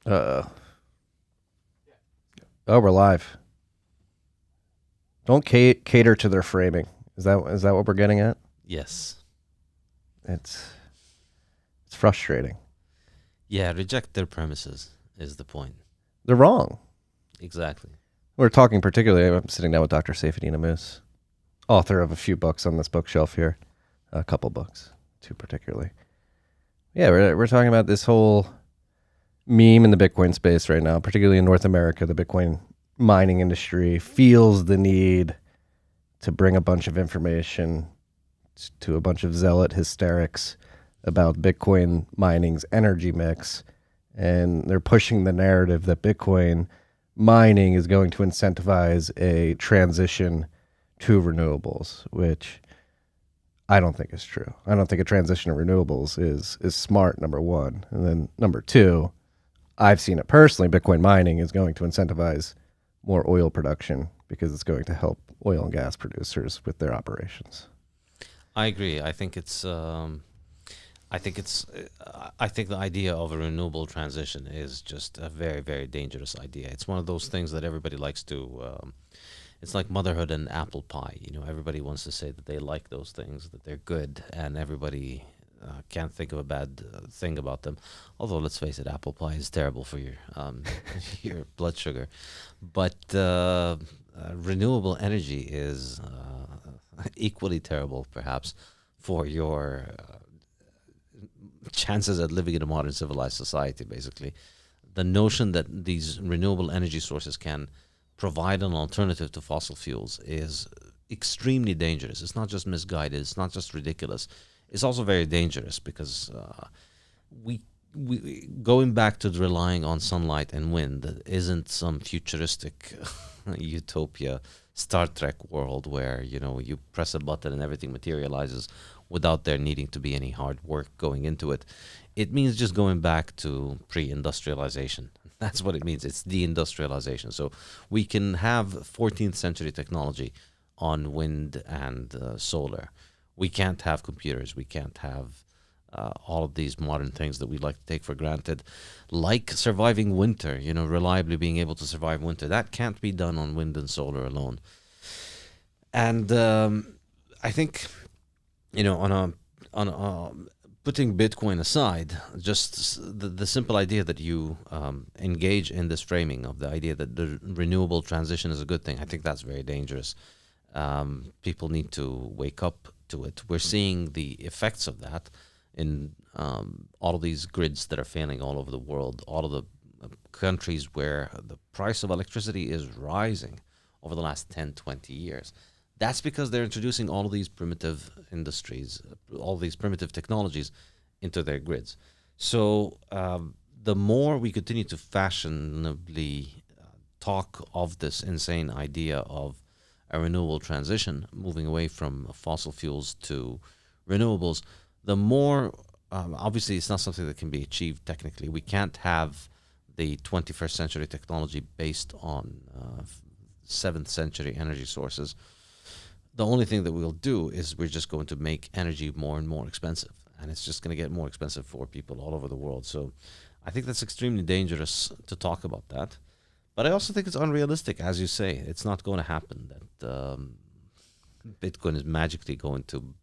Uh, oh, we're live. Don't cater to their framing. Is that what we're getting at? Yes. It's it's frustrating. Yeah, reject their premises is the point. They're wrong. Exactly. We're talking particularly. I'm sitting down with Dr. Saifedean Ammous, author of a few books on this bookshelf here, a couple books, two particularly. Yeah, we're talking about this whole meme in the Bitcoin space right now, particularly in North America. The Bitcoin mining industry feels the need to bring a bunch of information to a bunch of zealot hysterics about Bitcoin mining's energy mix. And they're pushing the narrative that Bitcoin mining is going to incentivize a transition to renewables, which I don't think is true. I don't think a transition to renewables is smart, number one. And then number two, I've seen it personally. Bitcoin mining is going to incentivize more oil production because it's going to help oil and gas producers with their operations. I agree. I think the idea of a renewable transition is just a very, very dangerous idea. It's one of those things that everybody likes to. It's like motherhood and apple pie. You know, everybody wants to say that they like those things, that they're good, and everybody can't think of a bad thing about them. Although, let's face it, apple pie is terrible for your your blood sugar. But renewable energy is equally terrible, perhaps, for your chances at living in a modern civilized society. Basically, the notion that these renewable energy sources can provide an alternative to fossil fuels is extremely dangerous. It's not just misguided. It's not just ridiculous. It's also very dangerous because we going back to relying on sunlight and wind that isn't some futuristic utopia Star Trek world where you press a button and everything materializes without there needing to be any hard work going into it. It means just going back to pre-industrialization. That's what it means. It's deindustrialization. So we can have 14th century technology on wind and solar. We can't have computers. We can't have all of these modern things that we like to take for granted, like surviving winter, reliably being able to survive winter. That can't be done on wind and solar alone. And I think, on a putting Bitcoin aside, just the simple idea that you engage in this framing of the idea that the renewable transition is a good thing, I think that's very dangerous. People need to wake up to it. We're seeing the effects of that in all of these grids that are failing all over the world, all of the countries where the price of electricity is rising over the last 10, 20 years. That's because they're introducing all of these primitive industries, all these primitive technologies into their grids. So the more we continue to fashionably talk of this insane idea of a renewable transition, moving away from fossil fuels to renewables, the more, obviously it's not something that can be achieved technically. We can't have the 21st century technology based on 7th century energy sources. The only thing that we'll do is we're just going to make energy more and more expensive. And it's just going to get more expensive for people all over the world. So I think that's extremely dangerous to talk about that. But I also think it's unrealistic, as you say. It's not going to happen that Bitcoin is magically going to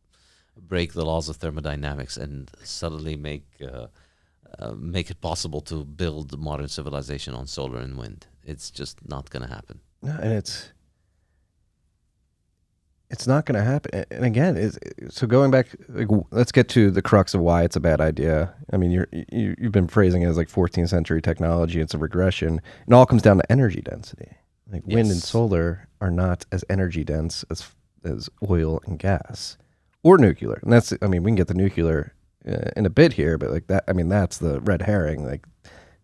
break the laws of thermodynamics and suddenly make it possible to build modern civilization on solar and wind. It's just not going to happen. No, and it's not going to happen. And again, so going back, let's get to the crux of why it's a bad idea. I mean, you've been phrasing it as like 14th century technology. It's a regression. It all comes down to energy density. Like wind and solar are not as energy dense as oil and gas or nuclear. And we can get the nuclear in a bit here, but like that, that's the red herring. Like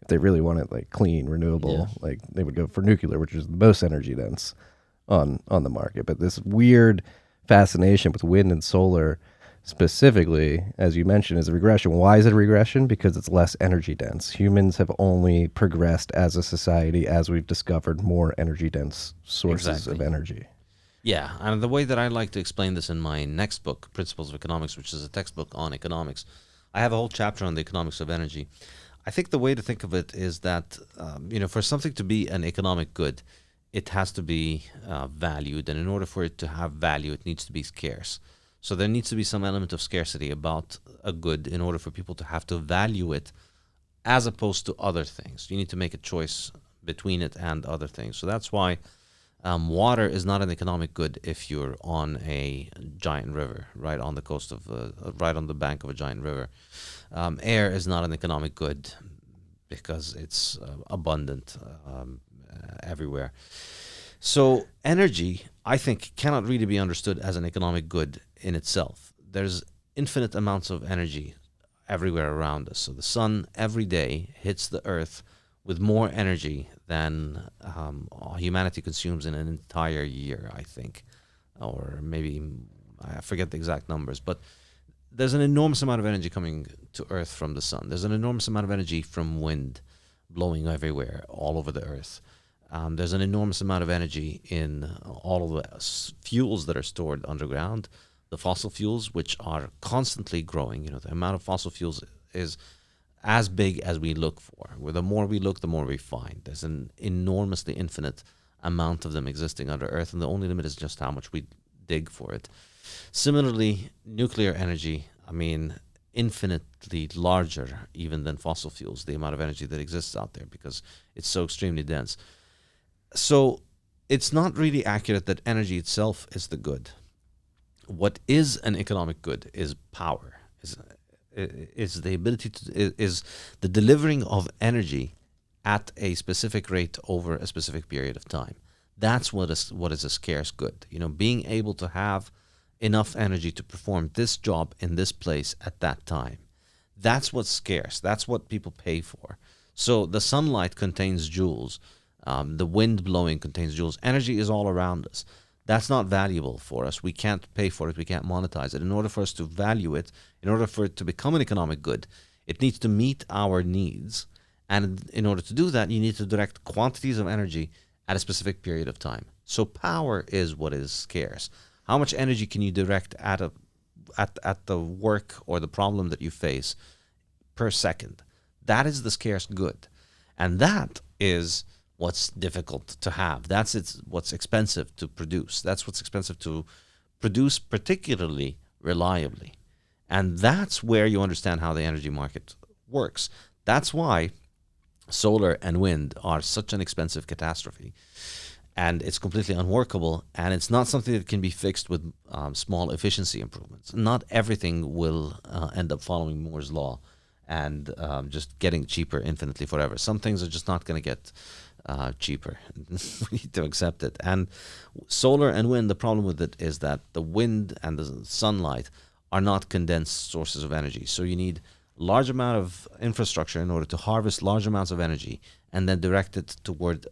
if they really want it like clean, renewable, like they would go for nuclear, which is the most energy dense on the market. But this weird fascination with wind and solar specifically, as you mentioned, is a regression. Why is it a regression? Because it's less energy dense. Humans have only progressed as a society as we've discovered more energy dense sources of energy. Yeah, and the way that I like to explain this in my next book, Principles of Economics, which is a textbook on economics, I have a whole chapter on the economics of energy. I think the way to think of it is that, for something to be an economic good, it has to be valued. And in order for it to have value, it needs to be scarce. So there needs to be some element of scarcity about a good in order for people to have to value it as opposed to other things. You need to make a choice between it and other things. So that's why water is not an economic good if you're on a giant river, right on the coast of, right on the bank of a giant river. Air is not an economic good because it's abundant everywhere. So energy, I think, cannot really be understood as an economic good in itself. There's infinite amounts of energy everywhere around us. So the sun every day hits the earth with more energy than humanity consumes in an entire year, I think. Or maybe, I forget the exact numbers, but there's an enormous amount of energy coming to earth from the sun. There's an enormous amount of energy from wind blowing everywhere, all over the earth. There's an enormous amount of energy in all of the fuels that are stored underground, the fossil fuels, which are constantly growing. The amount of fossil fuels is as big as we look for. Where the more we look, the more we find. There's an enormously infinite amount of them existing under Earth, and the only limit is just how much we dig for it. Similarly, nuclear energy, infinitely larger even than fossil fuels, the amount of energy that exists out there, because it's so extremely dense. So it's not really accurate that energy itself is the good. What is an economic good is power, is the ability to, is the delivering of energy at a specific rate over a specific period of time. That's what is a scarce good. Being able to have enough energy to perform this job in this place at that time. That's what's scarce. That's what people pay for. So the sunlight contains joules. The wind blowing contains joules. Energy is all around us. That's not valuable for us. We can't pay for it. We can't monetize it. In order for us to value it, in order for it to become an economic good, it needs to meet our needs. And in order to do that, you need to direct quantities of energy at a specific period of time. So power is what is scarce. How much energy can you direct at the work or the problem that you face per second? That is the scarce good. And that is what's difficult to have. That's what's expensive to produce. That's what's expensive to produce particularly reliably. And that's where you understand how the energy market works. That's why solar and wind are such an expensive catastrophe. And it's completely unworkable, and it's not something that can be fixed with small efficiency improvements. Not everything will end up following Moore's law and just getting cheaper infinitely forever. Some things are just not going to get cheaper. We need to accept it. And solar and wind, the problem with it is that the wind and the sunlight are not condensed sources of energy. So you need large amount of infrastructure in order to harvest large amounts of energy and then direct it toward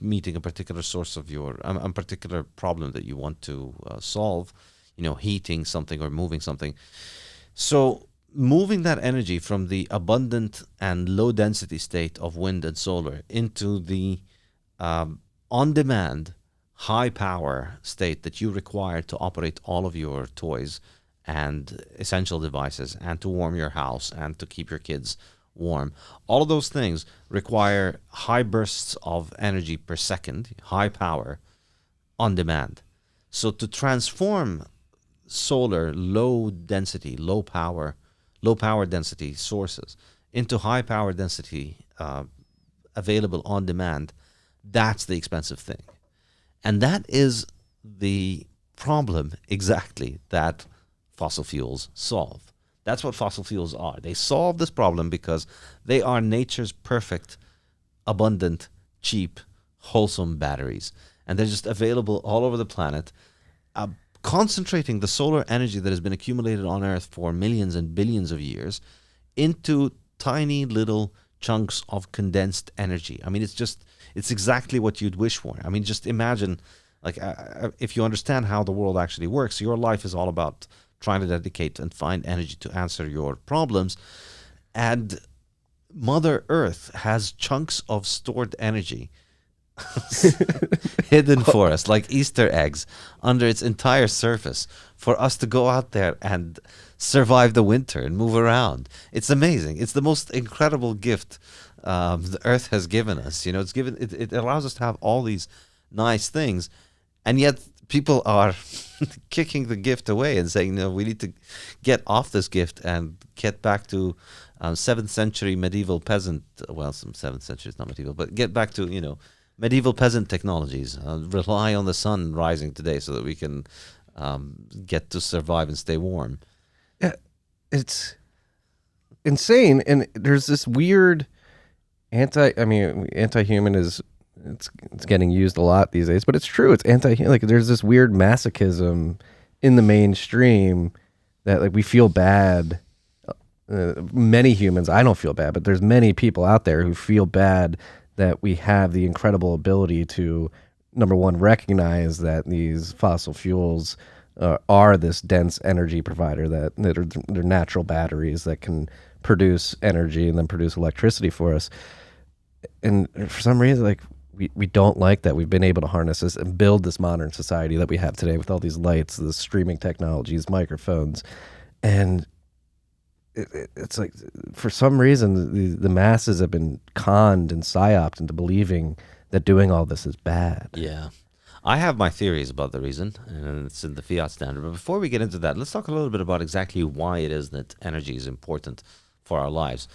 meeting a particular source of a particular problem that you want to solve, heating something or moving something. So moving that energy from the abundant and low density state of wind and solar into the on-demand, high power state that you require to operate all of your toys and essential devices, and to warm your house, and to keep your kids warm. All of those things require high bursts of energy per second, high power, on demand. So to transform solar low power density sources into high power density available on demand, that's the expensive thing. And that is the problem exactly that fossil fuels solve. That's what fossil fuels are. They solve this problem because they are nature's perfect, abundant, cheap, wholesome batteries. And they're just available all over the planet, concentrating the solar energy that has been accumulated on Earth for millions and billions of years into tiny little chunks of condensed energy. It's exactly what you'd wish for. Just imagine, if you understand how the world actually works, your life is all about trying to dedicate and find energy to answer your problems. And Mother Earth has chunks of stored energy hidden for us like Easter eggs under its entire surface for us to go out there and survive the winter and move around. It's amazing. It's the most incredible gift the Earth has given us. You know, it allows us to have all these nice things, and yet people are kicking the gift away and saying, no, we need to get off this gift and get back to 7th century medieval peasant. Well, some 7th century is not medieval, but get back to, you know, medieval peasant technologies. Rely on the sun rising today so that we can get to survive and stay warm. Yeah, it's insane. And there's this weird anti-human is it's getting used a lot these days, but it's true. It's like there's this weird masochism in the mainstream that like we feel bad. Many humans, I don't feel bad, but there's many people out there who feel bad that we have the incredible ability to, number one, recognize that these fossil fuels are this dense energy provider, that they're natural batteries that can produce energy and then produce electricity for us. And for some reason, like we don't like that. We've been able to harness this and build this modern society that we have today with all these lights, the streaming technologies, microphones, and it's like for some reason the masses have been conned and psyoped into believing that doing all this is bad. Yeah. I have my theories about the reason, and it's in the Fiat Standard. But before we get into that, let's talk a little bit about exactly why it is that energy is important for our lives.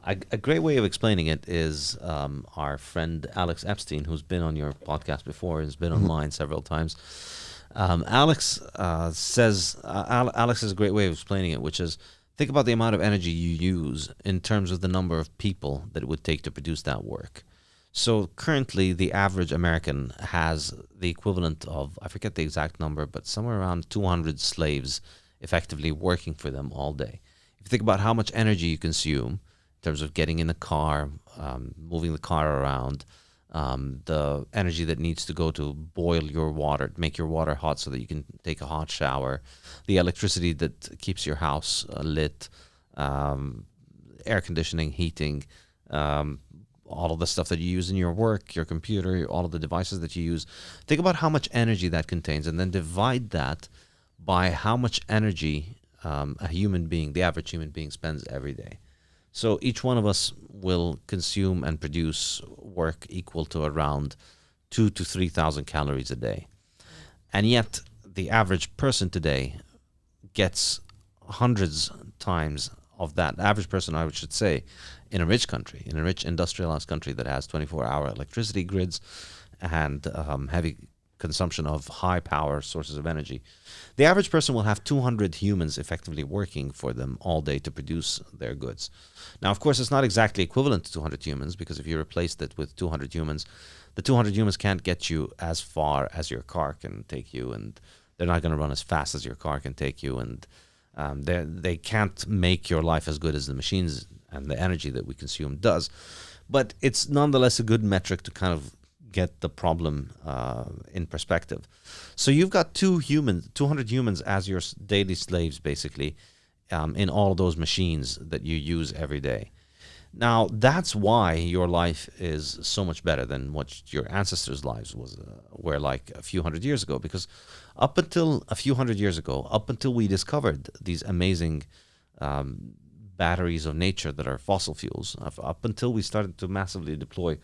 A great way of explaining it is our friend Alex Epstein, who's been on your podcast before, has been on mine several times. Alex says, Alex has a great way of explaining it, which is, think about the amount of energy you use in terms of the number of people that it would take to produce that work. So currently, the average American has the equivalent of, I forget the exact number, but somewhere around 200 slaves effectively working for them all day. If you think about how much energy you consume in terms of getting in the car, moving the car around, the energy that needs to go to boil your water, make your water hot so that you can take a hot shower, the electricity that keeps your house lit, air conditioning, heating, all of the stuff that you use in your work, your computer, all of the devices that you use. Think about how much energy that contains and then divide that by how much energy a human being, the average human being, spends every day. So each one of us will consume and produce work equal to around 2,000 to 3,000 calories a day. And yet the average person today gets hundreds times of that. The average person, I should say, in a rich country, in a rich industrialized country that has 24-hour electricity grids and heavy consumption of high power sources of energy, the average person will have 200 humans effectively working for them all day to produce their goods. Now, of course, it's not exactly equivalent to 200 humans, because if you replace that with 200 humans, the 200 humans can't get you as far as your car can take you, and they're not going to run as fast as your car can take you, and they can't make your life as good as the machines and the energy that we consume does. But it's nonetheless a good metric to kind of get the problem in perspective. So you've got 200 humans as your daily slaves, basically, in all those machines that you use every day. Now, that's why your life is so much better than what your ancestors' lives were like a few hundred years ago. Because up until a few hundred years ago, up until we discovered these amazing batteries of nature that are fossil fuels, up until we started to massively deploy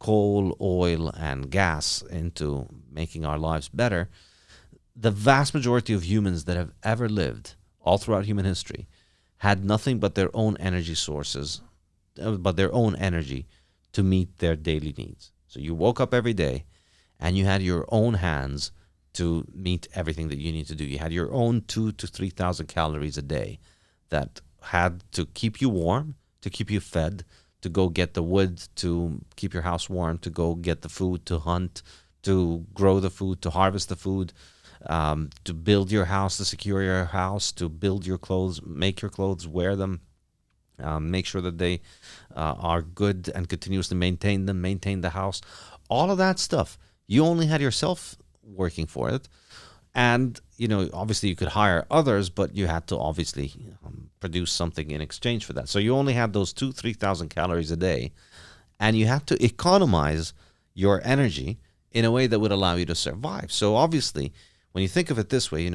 coal, oil, and gas into making our lives better, the vast majority of humans that have ever lived all throughout human history had nothing but their own energy sources, but their own energy to meet their daily needs. So you woke up every day and you had your own hands to meet everything that you need to do. You had your own 2,000 to 3,000 calories a day that had to keep you warm, to keep you fed, to go get the wood, to keep your house warm, to go get the food, to hunt, to grow the food, to harvest the food, to build your house, to secure your house, to build your clothes, make your clothes, wear them, make sure that they are good and continuously maintain them, maintain the house. All of that stuff, you only had yourself working for it. And, you know, obviously you could hire others, but you had to obviously produce something in exchange for that. So you only had those 2,000 to 3,000 calories a day, and you had to economize your energy in a way that would allow you to survive. So obviously, when you think of it this way,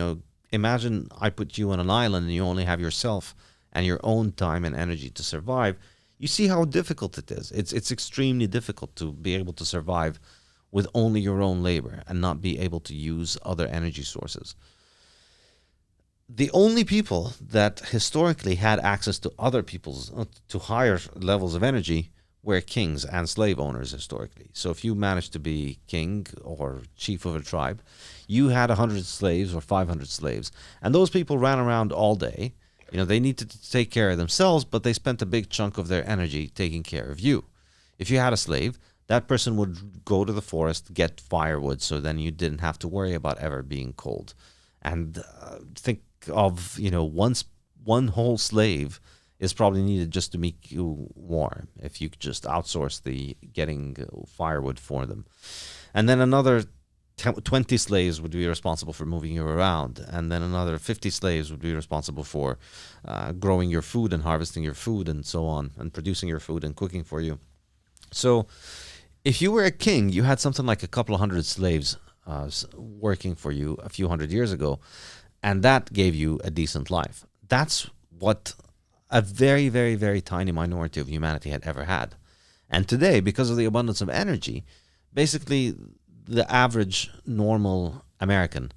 imagine I put you on an island and you only have yourself and your own time and energy to survive. You see how difficult it is. It's extremely difficult to be able to survive with only your own labor and not be able to use other energy sources. The only people that historically had access to other people's, to higher levels of energy, were kings and slave owners historically. So if you managed to be king or chief of a tribe, you had 100 slaves or 500 slaves. And those people ran around all day. They needed to take care of themselves, but they spent a big chunk of their energy taking care of you. If you had a slave, that person would go to the forest, get firewood, so then you didn't have to worry about ever being cold. And think of, one whole slave is probably needed just to make you warm if you just outsource the getting firewood for them. And then another 20 slaves would be responsible for moving you around. And then another 50 slaves would be responsible for growing your food and harvesting your food and so on, and producing your food and cooking for you. So if you were a king, you had something like a couple of hundred slaves working for you a few hundred years ago, and that gave you a decent life. That's what a very, very, very tiny minority of humanity had ever had. And today, because of the abundance of energy, basically the average normal American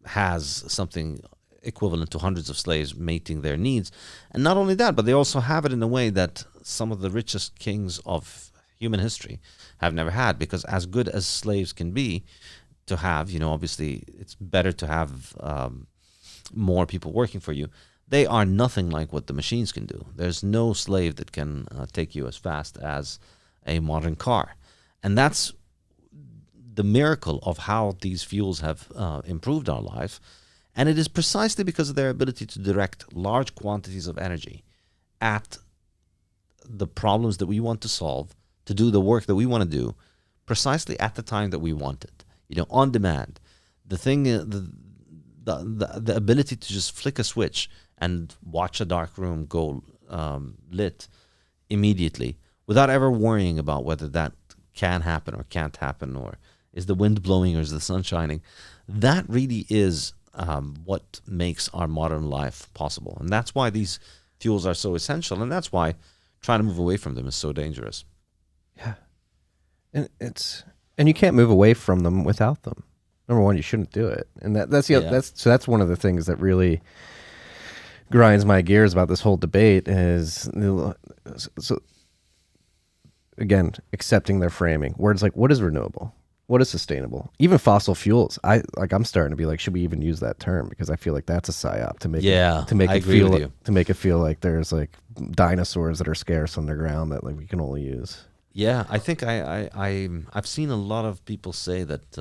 has something equivalent to hundreds of slaves mating their needs. And not only that, but they also have it in a way that some of the richest kings of human history have never had, because as good as slaves can be to have, obviously it's better to have more people working for you. They are nothing like what the machines can do. There's no slave that can take you as fast as a modern car. And that's the miracle of how these fuels have improved our life. And it is precisely because of their ability to direct large quantities of energy at the problems that we want to solve, to do the work that we want to do, precisely at the time that we want it, on demand. The thing, the ability to just flick a switch and watch a dark room go lit immediately without ever worrying about whether that can happen or can't happen, or is the wind blowing or is the sun shining. That really is what makes our modern life possible. And that's why these fuels are so essential, and that's why trying to move away from them is so dangerous. Yeah. And you can't move away from them without them. Number one, you shouldn't do it. And that's one of the things that really grinds my gears about this whole debate is, so again, accepting their framing, where it's like, what is renewable? What is sustainable? Even fossil fuels. I'm starting to be like, should we even use that term? Because I feel like that's a psyop to make it feel like there's like dinosaurs that are scarce underground that like we can only use. Yeah, I think I've seen a lot of people say that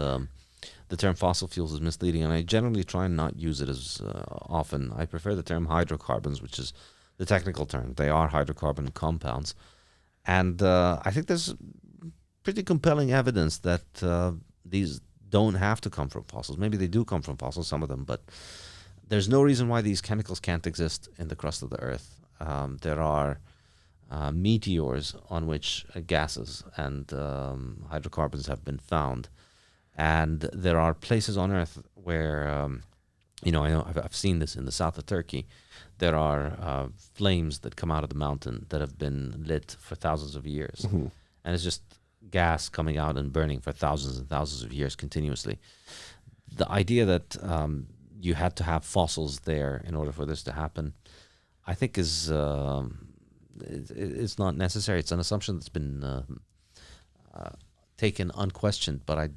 the term fossil fuels is misleading, and I generally try and not use it as often. I prefer the term hydrocarbons, which is the technical term. They are hydrocarbon compounds. And I think there's pretty compelling evidence that these don't have to come from fossils. Maybe they do come from fossils, some of them, but there's no reason why these chemicals can't exist in the crust of the earth. There are meteors on which gases and hydrocarbons have been found. And there are places on Earth where, I know I've seen this in the south of Turkey. There are flames that come out of the mountain that have been lit for thousands of years. Mm-hmm. And it's just gas coming out and burning for thousands and thousands of years continuously. The idea that you had to have fossils there in order for this to happen, I think is it's not necessary. It's an assumption that's been taken unquestioned, but I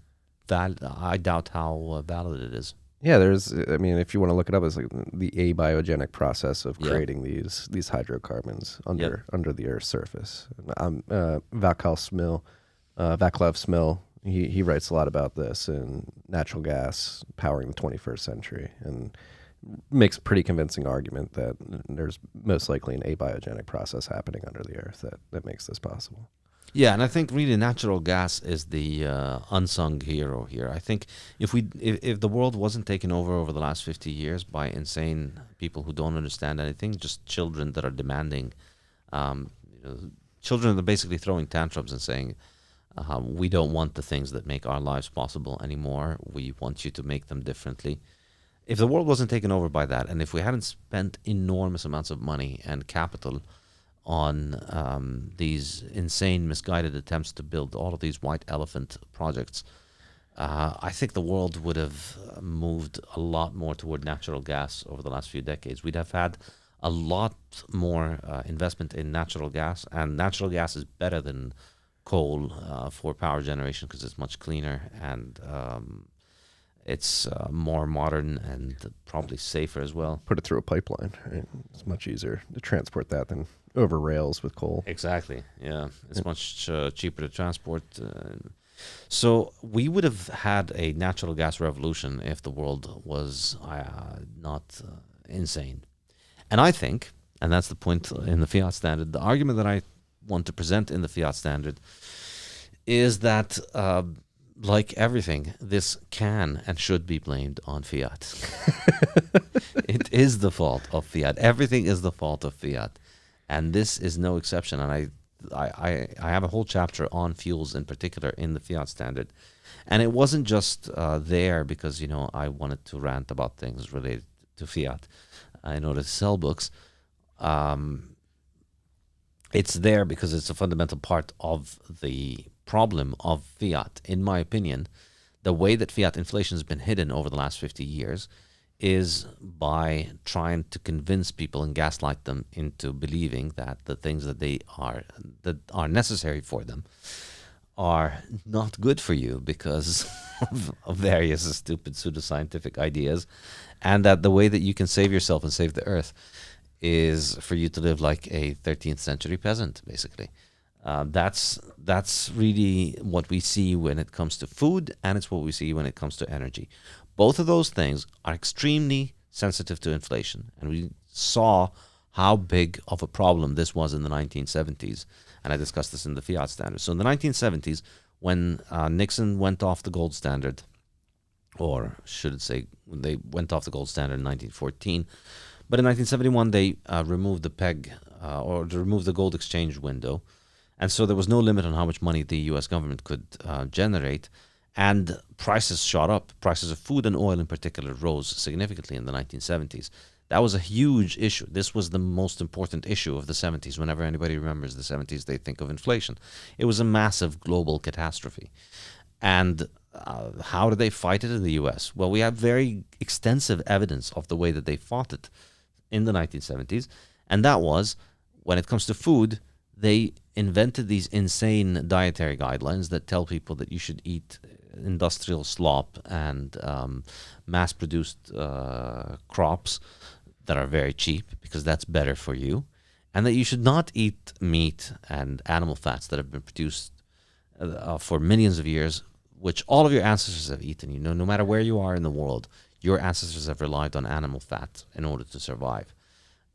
doubt how valid it is. Yeah, if you want to look it up, it's like the abiogenic process of creating these hydrocarbons under the Earth's surface. Vaclav Smil, he writes a lot about this in Natural Gas Powering the 21st Century, and makes a pretty convincing argument that there's most likely an abiogenic process happening under the Earth that makes this possible. Yeah, and I think really natural gas is the unsung hero here. I think if the world wasn't taken over the last 50 years by insane people who don't understand anything, just children that are demanding, children that are basically throwing tantrums and saying, We don't want the things that make our lives possible anymore. We want you to make them differently. If the world wasn't taken over by that, and if we hadn't spent enormous amounts of money and capital on these insane, misguided attempts to build all of these white elephant projects, I think the world would have moved a lot more toward natural gas over the last few decades. We'd have had a lot more investment in natural gas, and natural gas is better than coal for power generation because it's much cleaner and it's more modern and probably safer as well. Put it through a pipeline. Right? It's much easier to transport that than over rails with coal. Exactly. Yeah, it's much cheaper to transport. So we would have had a natural gas revolution if the world was not insane. And I think, and that's the point in the Fiat Standard, the argument that I want to present in the Fiat Standard is that, like everything, this can and should be blamed on Fiat. It is the fault of Fiat. Everything is the fault of Fiat. And this is no exception. And I have a whole chapter on fuels in particular in the Fiat Standard. And it wasn't just there because, I wanted to rant about things related to Fiat in order to sell books. It's there because it's a fundamental part of the problem of Fiat. In my opinion, the way that Fiat inflation has been hidden over the last 50 years is by trying to convince people and gaslight them into believing that the things that are necessary for them are not good for you because of various stupid pseudoscientific ideas, and that the way that you can save yourself and save the earth is for you to live like a 13th century peasant, basically. That's really what we see when it comes to food, and it's what we see when it comes to energy. Both of those things are extremely sensitive to inflation, and we saw how big of a problem this was in the 1970s, and I discussed this in the Fiat Standard. So in the 1970s, when Nixon went off the gold standard, or should it say they went off the gold standard in 1914, but in 1971 they removed the peg, or removed the gold exchange window, and so there was no limit on how much money the U.S. government could generate. And prices shot up. Prices of food and oil in particular rose significantly in the 1970s. That was a huge issue. This was the most important issue of the 70s. Whenever anybody remembers the 70s, they think of inflation. It was a massive global catastrophe. And how did they fight it in the U.S.? Well, we have very extensive evidence of the way that they fought it in the 1970s. And that was, when it comes to food, they invented these insane dietary guidelines that tell people that you should eat industrial slop and mass-produced crops that are very cheap because that's better for you, and that you should not eat meat and animal fats that have been produced for millions of years, which all of your ancestors have eaten. No matter where you are in the world, your ancestors have relied on animal fat in order to survive.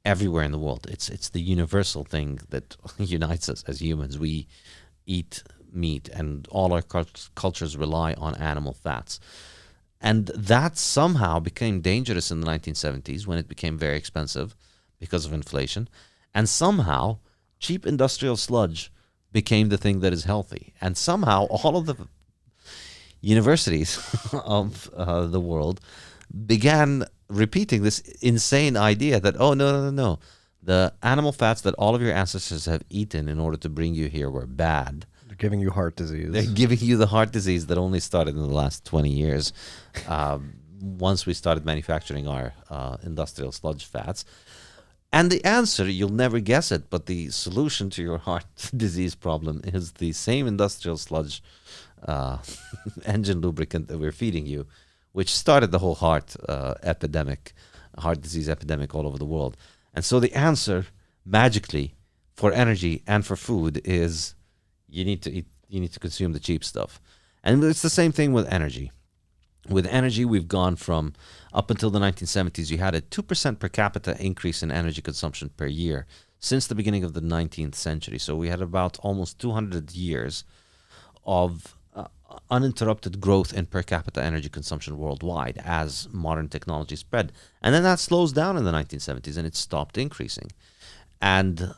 Everywhere in the world, it's the universal thing that unites us as humans. We eat meat, and all our cultures rely on animal fats. And that somehow became dangerous in the 1970s when it became very expensive because of inflation. And somehow, cheap industrial sludge became the thing that is healthy. And somehow, all of the universities of the world began repeating this insane idea that, oh, no. The animal fats that all of your ancestors have eaten in order to bring you here were bad. They're giving you heart disease. They're giving you the heart disease that only started in the last 20 years. Once we started manufacturing our industrial sludge fats. And the answer, you'll never guess it, but the solution to your heart disease problem is the same industrial sludge engine lubricant that we're feeding you, which started the whole heart disease epidemic all over the world. And so the answer, magically, for energy and for food is you need to consume the cheap stuff. And it's the same thing with energy. With energy, we've gone from, up until the 1970s, you had a 2% per capita increase in energy consumption per year since the beginning of the 19th century. So we had about almost 200 years of uninterrupted growth in per capita energy consumption worldwide as modern technology spread. And then that slows down in the 1970s and it stopped increasing. And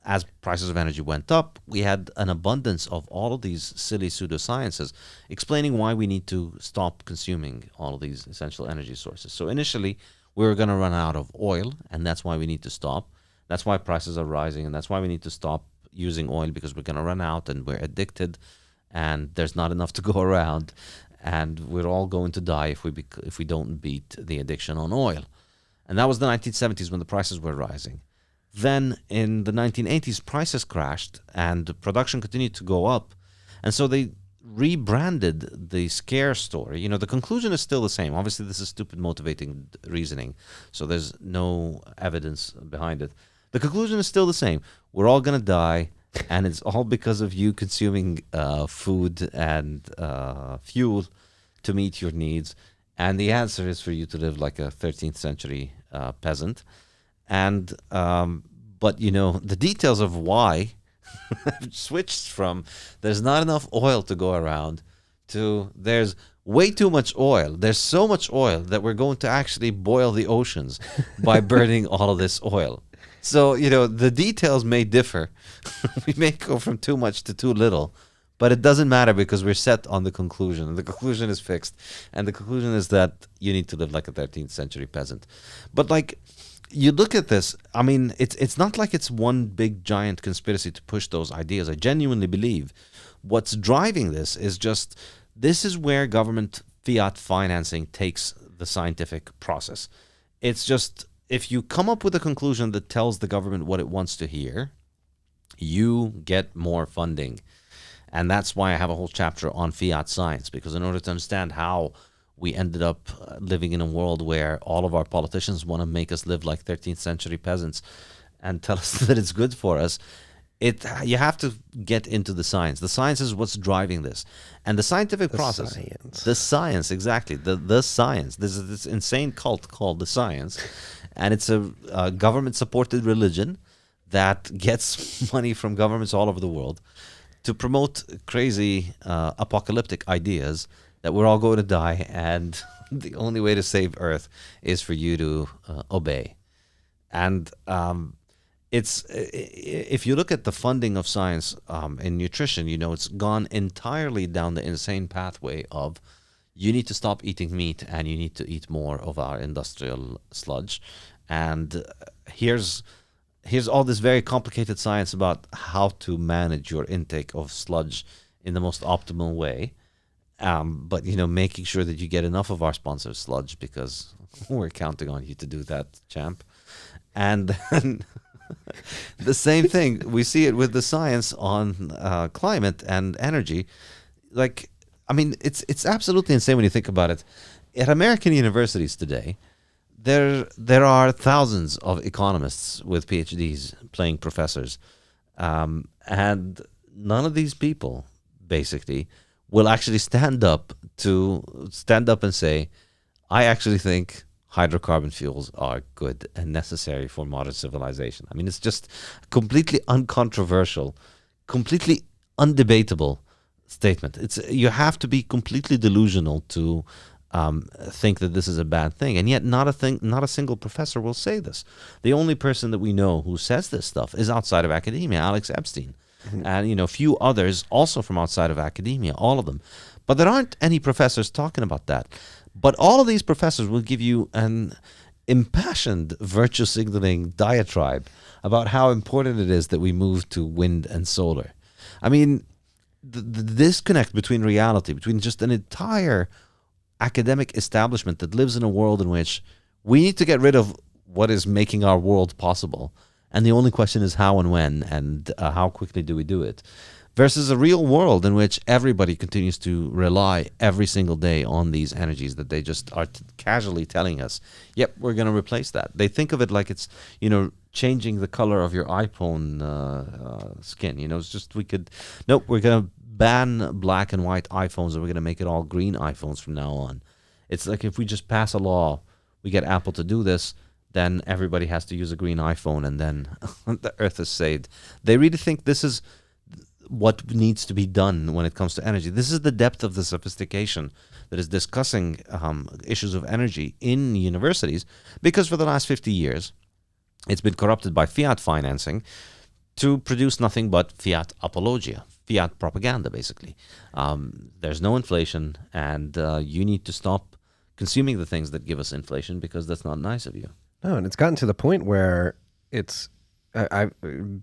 as prices of energy went up, we had an abundance of all of these silly pseudosciences explaining why we need to stop consuming all of these essential energy sources. So initially, we were going to run out of oil, and that's why we need to stop. That's why prices are rising, and that's why we need to stop using oil, because we're going to run out and we're addicted, and there's not enough to go around, and we're all going to die if we don't beat the addiction on oil. And that was the 1970s when the prices were rising. Then in the 1980s, prices crashed and production continued to go up. And so they rebranded the scare story. You know, the conclusion is still the same. Obviously, this is stupid motivating reasoning, so there's no evidence behind it. The conclusion is still the same. We're all going to die, and it's all because of you consuming food and fuel to meet your needs. And the answer is for you to live like a 13th century peasant. And but you know, the details of why have switched from there's not enough oil to go around to there's way too much oil. There's so much oil that we're going to actually boil the oceans by burning all of this oil. So, you know, the details may differ. We may go from too much to too little, but it doesn't matter because we're set on the conclusion. The conclusion is fixed. And the conclusion is that you need to live like a 13th century peasant. But like, you look at this, I mean, it's not like it's one big giant conspiracy to push those ideas. I genuinely believe what's driving this is just, this is where government fiat financing takes the scientific process. It's just, if you come up with a conclusion that tells the government what it wants to hear, you get more funding. And that's why I have a whole chapter on fiat science, because in order to understand how we ended up living in a world where all of our politicians want to make us live like 13th century peasants and tell us that it's good for us, you have to get into the science. The science is what's driving this. And the scientific process. Science. The science, exactly. The science. This is this insane cult called the science. And it's a government-supported religion that gets money from governments all over the world to promote crazy apocalyptic ideas that we're all going to die, and the only way to save Earth is for you to obey. And if you look at the funding of science in nutrition, you know, it's gone entirely down the insane pathway of you need to stop eating meat and you need to eat more of our industrial sludge. And here's all this very complicated science about how to manage your intake of sludge in the most optimal way. But, you know, making sure that you get enough of our sponsor's sludge, because we're counting on you to do that, champ. And then the same thing, we see it with the science on climate and energy. Like, I mean, it's absolutely insane when you think about it. At American universities today, there are thousands of economists with PhDs playing professors. And none of these people, basically, will actually stand up and say, I actually think hydrocarbon fuels are good and necessary for modern civilization. I mean, it's just a completely uncontroversial, completely undebatable statement. You have to be completely delusional to think that this is a bad thing, and yet not a single professor will say this. The only person that we know who says this stuff is outside of academia, Alex Epstein. And, you know, a few others also from outside of academia, all of them. But there aren't any professors talking about that. But all of these professors will give you an impassioned virtue signaling diatribe about how important it is that we move to wind and solar. I mean, the disconnect between reality, between just an entire academic establishment that lives in a world in which we need to get rid of what is making our world possible. And the only question is how and when, and how quickly do we do it, versus a real world in which everybody continues to rely every single day on these energies that they just are casually telling us, yep, we're going to replace that. They think of it like it's, you know, changing the color of your iPhone skin. You know, it's just we're going to ban black and white iPhones and we're going to make it all green iPhones from now on. It's like if we just pass a law, we get Apple to do this, then everybody has to use a green iPhone and then the earth is saved. They really think this is what needs to be done when it comes to energy. This is the depth of the sophistication that is discussing issues of energy in universities, because for the last 50 years, it's been corrupted by fiat financing to produce nothing but fiat apologia, fiat propaganda, basically. There's no inflation, and you need to stop consuming the things that give us inflation because that's not nice of you. No, and it's gotten to the point where it's,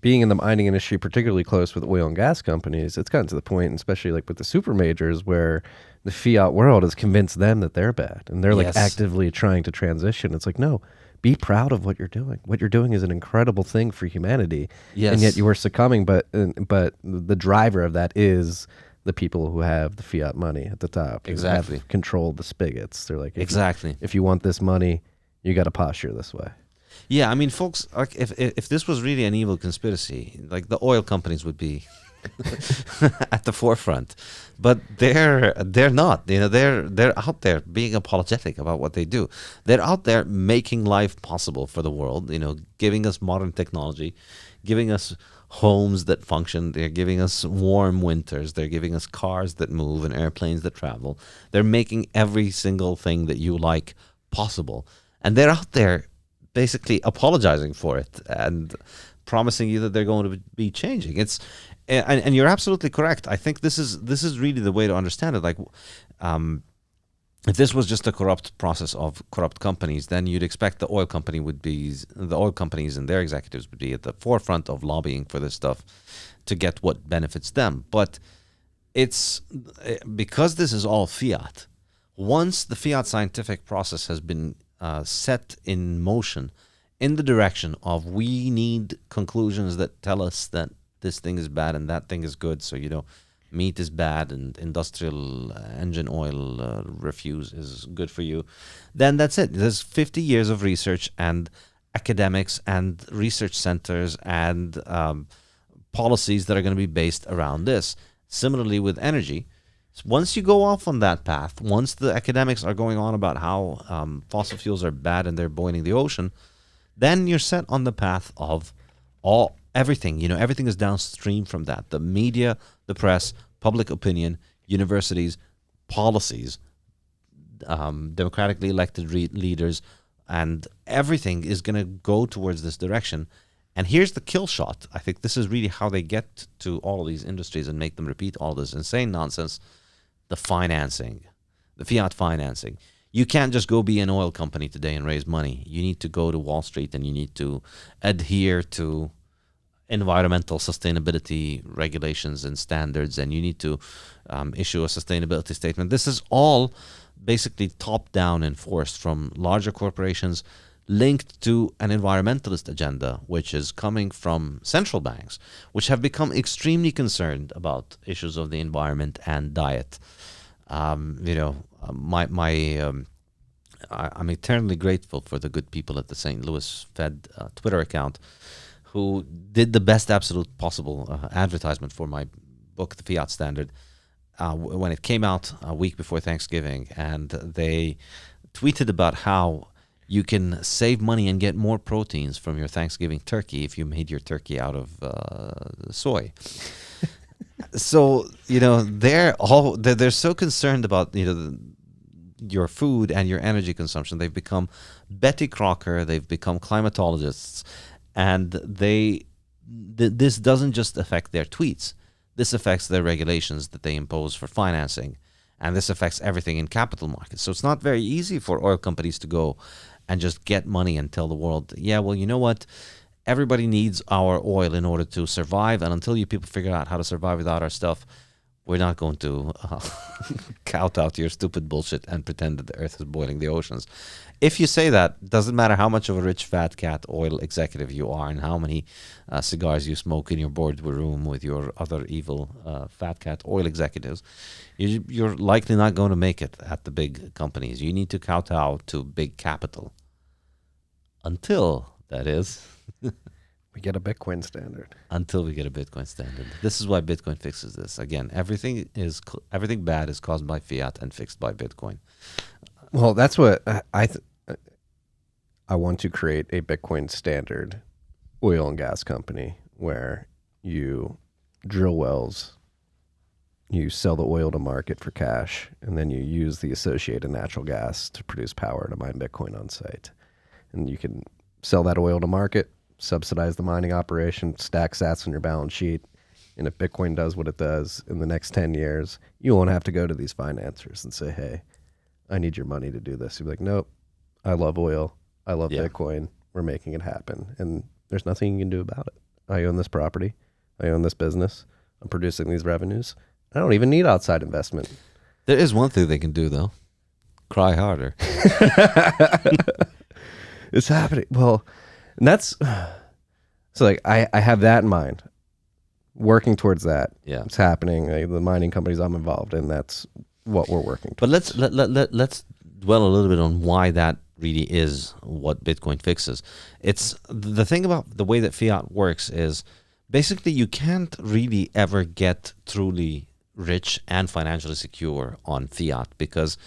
being in the mining industry, particularly close with oil and gas companies, it's gotten to the point, especially like with the super majors, where the fiat world has convinced them that they're bad, and they're like Yes. actively trying to transition. It's like, no, be proud of what you're doing. What you're doing is an incredible thing for humanity, Yes. and yet you are succumbing. But the driver of that is the people who have the fiat money at the top, who Exactly. have controlled the spigots. They're like, Exactly. if you want this money, you got to posture this way. Yeah, I mean, folks, like if this was really an evil conspiracy, like the oil companies would be at the forefront, but they're not. You know, they're out there being apologetic about what they do. They're out there making life possible for the world. You know, giving us modern technology, giving us homes that function. They're giving us warm winters. They're giving us cars that move and airplanes that travel. They're making every single thing that you like possible, and they're out there basically apologizing for it and promising you that they're going to be changing. And you're absolutely correct. I think this is really the way to understand it. Like, if this was just a corrupt process of corrupt companies, then you'd expect the oil companies and their executives would be at the forefront of lobbying for this stuff to get what benefits them. But it's because this is all fiat. Once the fiat scientific process has been set in motion in the direction of we need conclusions that tell us that this thing is bad and that thing is good. So, you know, meat is bad and industrial engine oil refuse is good for you. Then that's it. There's 50 years of research and academics and research centers and policies that are going to be based around this. Similarly with energy. Once you go off on that path, once the academics are going on about how fossil fuels are bad and they're boiling the ocean, then you're set on the path of everything. You know, everything is downstream from that. The media, the press, public opinion, universities, policies, democratically elected leaders, and everything is going to go towards this direction. And here's the kill shot. I think this is really how they get to all of these industries and make them repeat all this insane nonsense. The financing, the fiat financing. You can't just go be an oil company today and raise money. You need to go to Wall Street and you need to adhere to environmental sustainability regulations and standards, and you need to issue a sustainability statement. This is all basically top-down enforced from larger corporations linked to an environmentalist agenda, which is coming from central banks, which have become extremely concerned about issues of the environment and diet. I'm eternally grateful for the good people at the St. Louis Fed Twitter account who did the best absolute possible advertisement for my book, The Fiat Standard, when it came out a week before Thanksgiving. And they tweeted about how you can save money and get more proteins from your Thanksgiving turkey if you made your turkey out of soy. So, you know, they're so concerned about, you know, your food and your energy consumption. They've become Betty Crocker. They've become climatologists, and this doesn't just affect their tweets. This affects their regulations that they impose for financing, and this affects everything in capital markets. So it's not very easy for oil companies to go and just get money and tell the world, yeah, well, you know what? Everybody needs our oil in order to survive, and until you people figure out how to survive without our stuff, we're not going to kowtow to your stupid bullshit and pretend that the earth is boiling the oceans. If you say that, doesn't matter how much of a rich fat cat oil executive you are and how many cigars you smoke in your boardroom with your other evil fat cat oil executives, you're likely not going to make it at the big companies. You need to kowtow to big capital. Until, that is... We get a Bitcoin standard. Until we get a Bitcoin standard. This is why Bitcoin fixes this. Again, everything bad is caused by fiat and fixed by Bitcoin. Well, that's what I want to create a Bitcoin standard oil and gas company where you drill wells, you sell the oil to market for cash, and then you use the associated natural gas to produce power to mine Bitcoin on site. And you can sell that oil to market, subsidize the mining operation, stack sats on your balance sheet. And if Bitcoin does what it does in the next 10 years, you won't have to go to these financiers and say, hey, I need your money to do this. You'll be like, nope, I love oil. I love Bitcoin. We're making it happen. And there's nothing you can do about it. I own this property. I own this business. I'm producing these revenues. I don't even need outside investment. There is one thing they can do, though. Cry harder. It's happening. Well, and that's... So like I have that in mind. Working towards that. Yeah. It's happening. Like, the mining companies I'm involved in, that's what we're working towards. But let's dwell a little bit on why that really is what Bitcoin fixes. It's the thing about the way that fiat works is basically you can't really ever get truly rich and financially secure on fiat because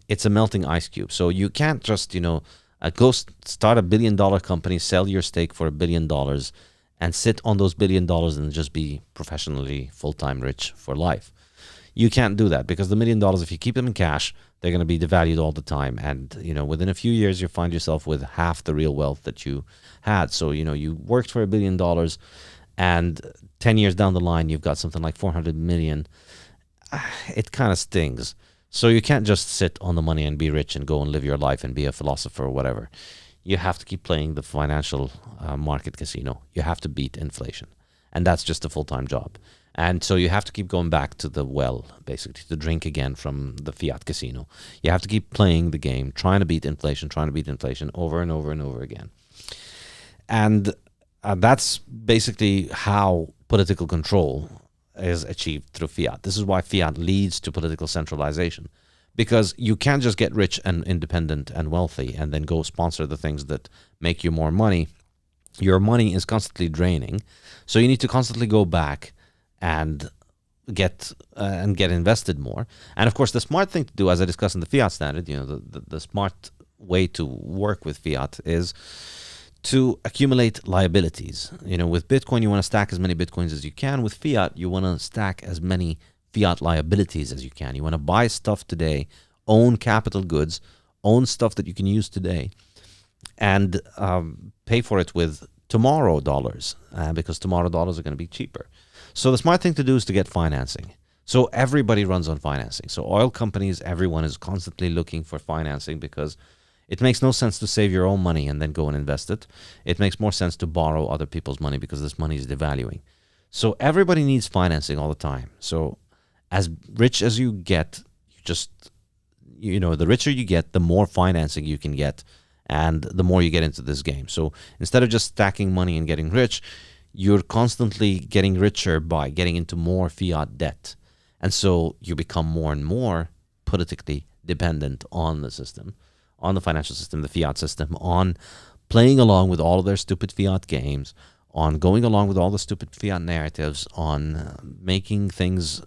it's a melting ice cube. So you can't just, go start a $1 billion company, sell your stake for $1 billion and sit on those $1 billion and just be professionally full-time rich for life. You can't do that because the $1 million, if you keep them in cash, they're going to be devalued all the time. And, within a few years, you find yourself with half the real wealth that you had. So, you worked for $1 billion and 10 years down the line, you've got something like 400 million. It kind of stings. So you can't just sit on the money and be rich and go and live your life and be a philosopher or whatever. You have to keep playing the financial market casino. You have to beat inflation. And that's just a full-time job. And so you have to keep going back to the well, basically, to drink again from the fiat casino. You have to keep playing the game, trying to beat inflation over and over and over again. And that's basically how political control is achieved through fiat. This is why fiat leads to political centralization. Because you can't just get rich and independent and wealthy and then go sponsor the things that make you more money. Your money is constantly draining. So you need to constantly go back and get invested more. And of course, the smart thing to do, as I discussed in the Fiat Standard, the smart way to work with fiat is to accumulate liabilities. With Bitcoin, you want to stack as many Bitcoins as you can. With fiat, you want to stack as many fiat liabilities as you can. You want to buy stuff today, own capital goods, own stuff that you can use today, and pay for it with tomorrow dollars, because tomorrow dollars are going to be cheaper. So the smart thing to do is to get financing. So everybody runs on financing. So oil companies, everyone is constantly looking for financing because it makes no sense to save your own money and then go and invest it. It makes more sense to borrow other people's money because this money is devaluing. So everybody needs financing all the time. So as rich as you get, the richer you get, the more financing you can get and the more you get into this game. So instead of just stacking money and getting rich, you're constantly getting richer by getting into more fiat debt. And so you become more and more politically dependent on the system, on the financial system, the fiat system, on playing along with all of their stupid fiat games, on going along with all the stupid fiat narratives, on making things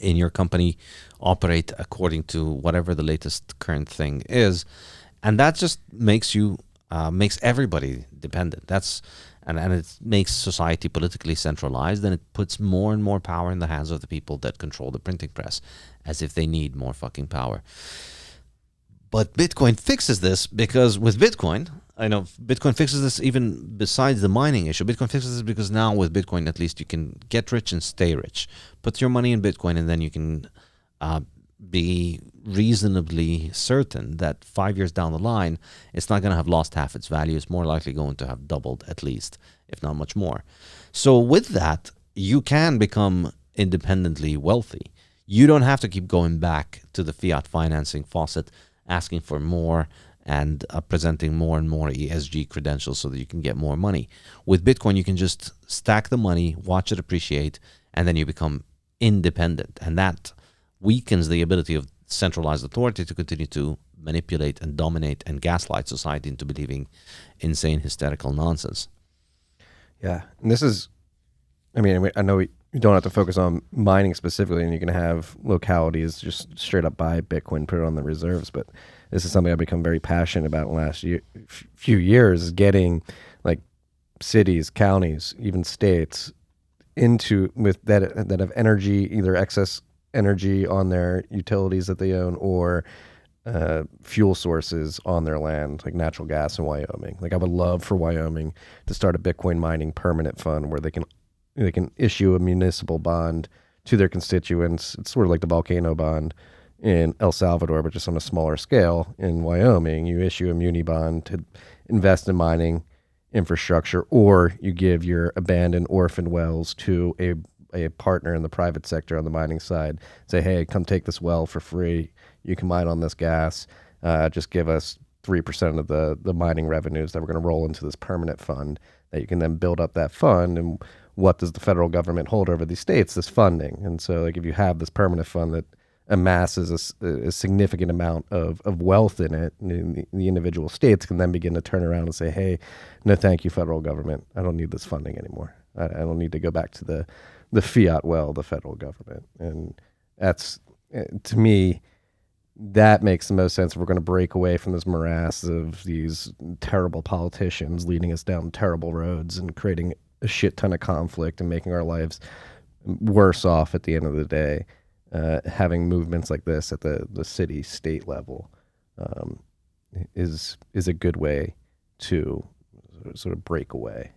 in your company operate according to whatever the latest current thing is. And that just makes everybody dependent. And it makes society politically centralized, and it puts more and more power in the hands of the people that control the printing press, as if they need more fucking power. But Bitcoin fixes this because with Bitcoin, Bitcoin fixes this even besides the mining issue. Bitcoin fixes this because now with Bitcoin, at least you can get rich and stay rich. Put your money in Bitcoin and then you can be reasonably certain that 5 years down the line, it's not going to have lost half its value. It's more likely going to have doubled at least, if not much more. So with that, you can become independently wealthy. You don't have to keep going back to the fiat financing faucet, asking for more and presenting more and more ESG credentials so that you can get more money. With Bitcoin, you can just stack the money, watch it appreciate, and then you become independent. And that weakens the ability of centralized authority to continue to manipulate and dominate and gaslight society into believing insane, hysterical nonsense. Yeah. And this is, I know you don't have to focus on mining specifically, and you can have localities just straight up buy Bitcoin, put it on the reserves. But this is something I've become very passionate about in the last few years, is getting like cities, counties, even states with that have energy, either excess energy on their utilities that they own, or fuel sources on their land, like natural gas in Wyoming. Like I would love for Wyoming to start a Bitcoin mining permanent fund where they can issue a municipal bond to their constituents. It's sort of like the volcano bond in El Salvador, but just on a smaller scale. In Wyoming, you issue a muni bond to invest in mining infrastructure, or you give your abandoned orphan wells to a partner in the private sector on the mining side. Say, hey, come take this well for free. You can mine on this gas. Just give us 3% of the mining revenues that we're going to roll into this permanent fund that you can then build up that fund. And what does the federal government hold over these states? This funding. And so like if you have this permanent fund that amasses a significant amount of wealth in it, and the individual states can then begin to turn around and say, hey, no, thank you, federal government. I don't need this funding anymore. I don't need to go back to the fiat well, the federal government. And that's, to me, that makes the most sense if we're going to break away from this morass of these terrible politicians leading us down terrible roads and creating a shit ton of conflict and making our lives worse off at the end of the day. Having movements like this at the city, state level is a good way to sort of break away.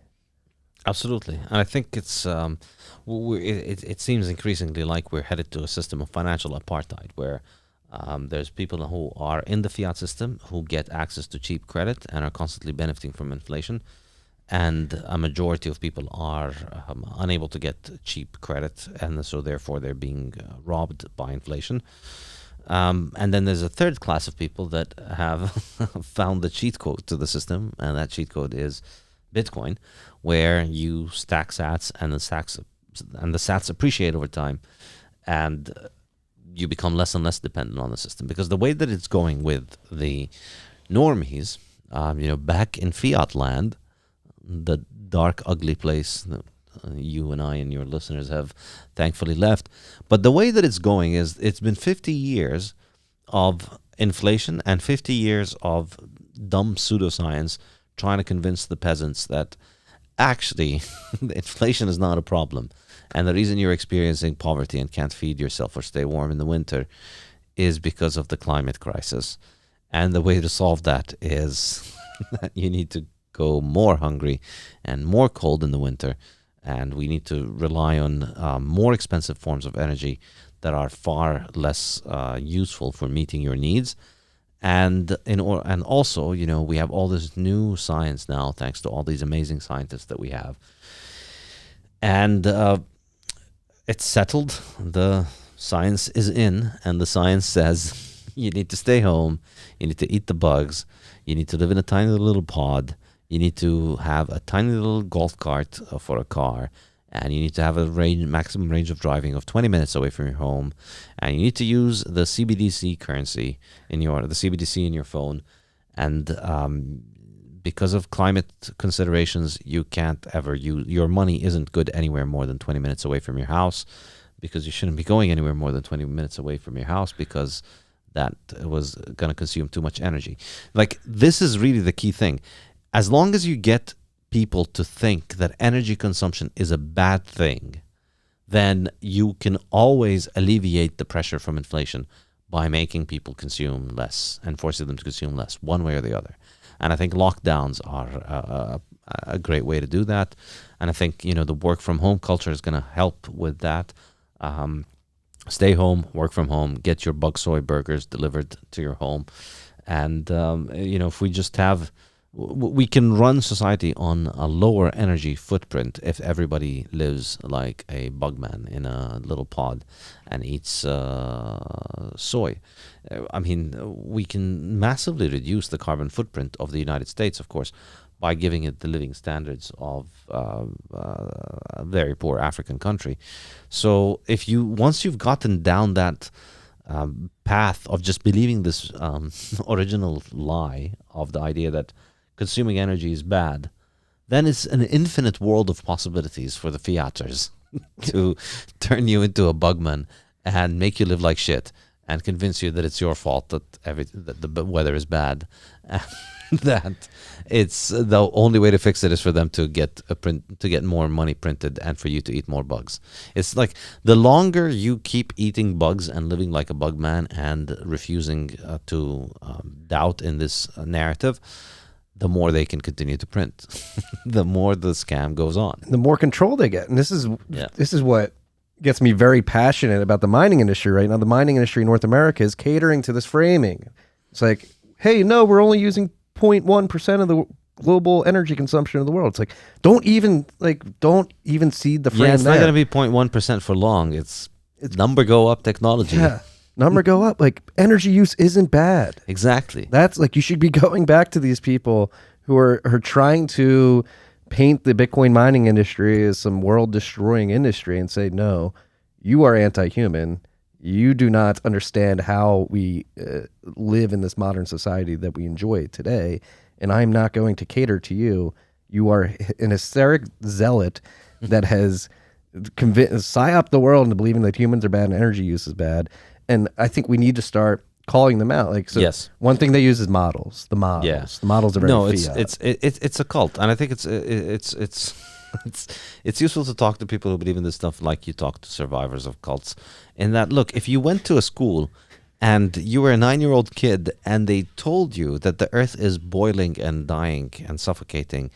Absolutely. And I think it's it seems increasingly like we're headed to a system of financial apartheid where there's people who are in the fiat system who get access to cheap credit and are constantly benefiting from inflation. And a majority of people are unable to get cheap credit, and so therefore they're being robbed by inflation. And then there's a third class of people that have found the cheat code to the system, and that cheat code is Bitcoin, where you stack sats and the sats appreciate over time, and you become less and less dependent on the system. Because the way that it's going with the normies, back in fiat land, the dark, ugly place that you and I and your listeners have thankfully left. But the way that it's going is it's been 50 years of inflation and 50 years of dumb pseudoscience trying to convince the peasants that actually inflation is not a problem. And the reason you're experiencing poverty and can't feed yourself or stay warm in the winter is because of the climate crisis. And the way to solve that is that you need to go more hungry and more cold in the winter, and we need to rely on more expensive forms of energy that are far less useful for meeting your needs. And also, we have all this new science now, thanks to all these amazing scientists that we have. And it's settled. The science is in, and the science says you need to stay home, you need to eat the bugs, you need to live in a tiny little pod, you need to have a tiny little golf cart for a car, and you need to have a maximum range of driving of 20 minutes away from your home, and you need to use the CBDC currency the CBDC in your phone, and because of climate considerations, you can't ever your money isn't good anywhere more than 20 minutes away from your house, because you shouldn't be going anywhere more than 20 minutes away from your house because that was going to consume too much energy. Like, this is really the key thing. As long as you get people to think that energy consumption is a bad thing, then you can always alleviate the pressure from inflation by making people consume less and forcing them to consume less, one way or the other. And I think lockdowns are a great way to do that. And I think, the work from home culture is going to help with that. Stay home, work from home, get your bug soy burgers delivered to your home. And, if we just we can run society on a lower energy footprint if everybody lives like a bugman in a little pod and eats soy. We can massively reduce the carbon footprint of the United States, of course, by giving it the living standards of a very poor African country. So once you've gotten down that path of just believing this original lie of the idea that consuming energy is bad, then it's an infinite world of possibilities for the fiaters to turn you into a bugman and make you live like shit and convince you that it's your fault that the weather is bad, and that it's the only way to fix it is for them to get more money printed and for you to eat more bugs. It's like the longer you keep eating bugs and living like a bug man and refusing to doubt in this narrative, the more they can continue to print, the more the scam goes on. The more control they get. And this is what gets me very passionate about the mining industry right now. The mining industry in North America is catering to this framing. It's like, hey, no, we're only using 0.1% of the global energy consumption of the world. It's like, don't even seed the frame. Yeah, it's not going to be 0.1% for long. It's number go up technology. Yeah. Number go up. Like, energy use isn't bad. Exactly. That's like, you should be going back to these people who are trying to paint the Bitcoin mining industry as some world destroying industry and say, no, you are anti-human. You do not understand how we live in this modern society that we enjoy today. And I'm not going to cater to you. You are an hysteric zealot that has psyoped the world into believing that humans are bad and energy use is bad. And I think we need to start calling them out. Like, so yes. One thing they use is models. The models. Yeah. The models are very fiat. It's a cult, and I think it's useful to talk to people who believe in this stuff, like you talk to survivors of cults. In that, look, if you went to a school and you were a 9-year-old kid and they told you that the earth is boiling and dying and suffocating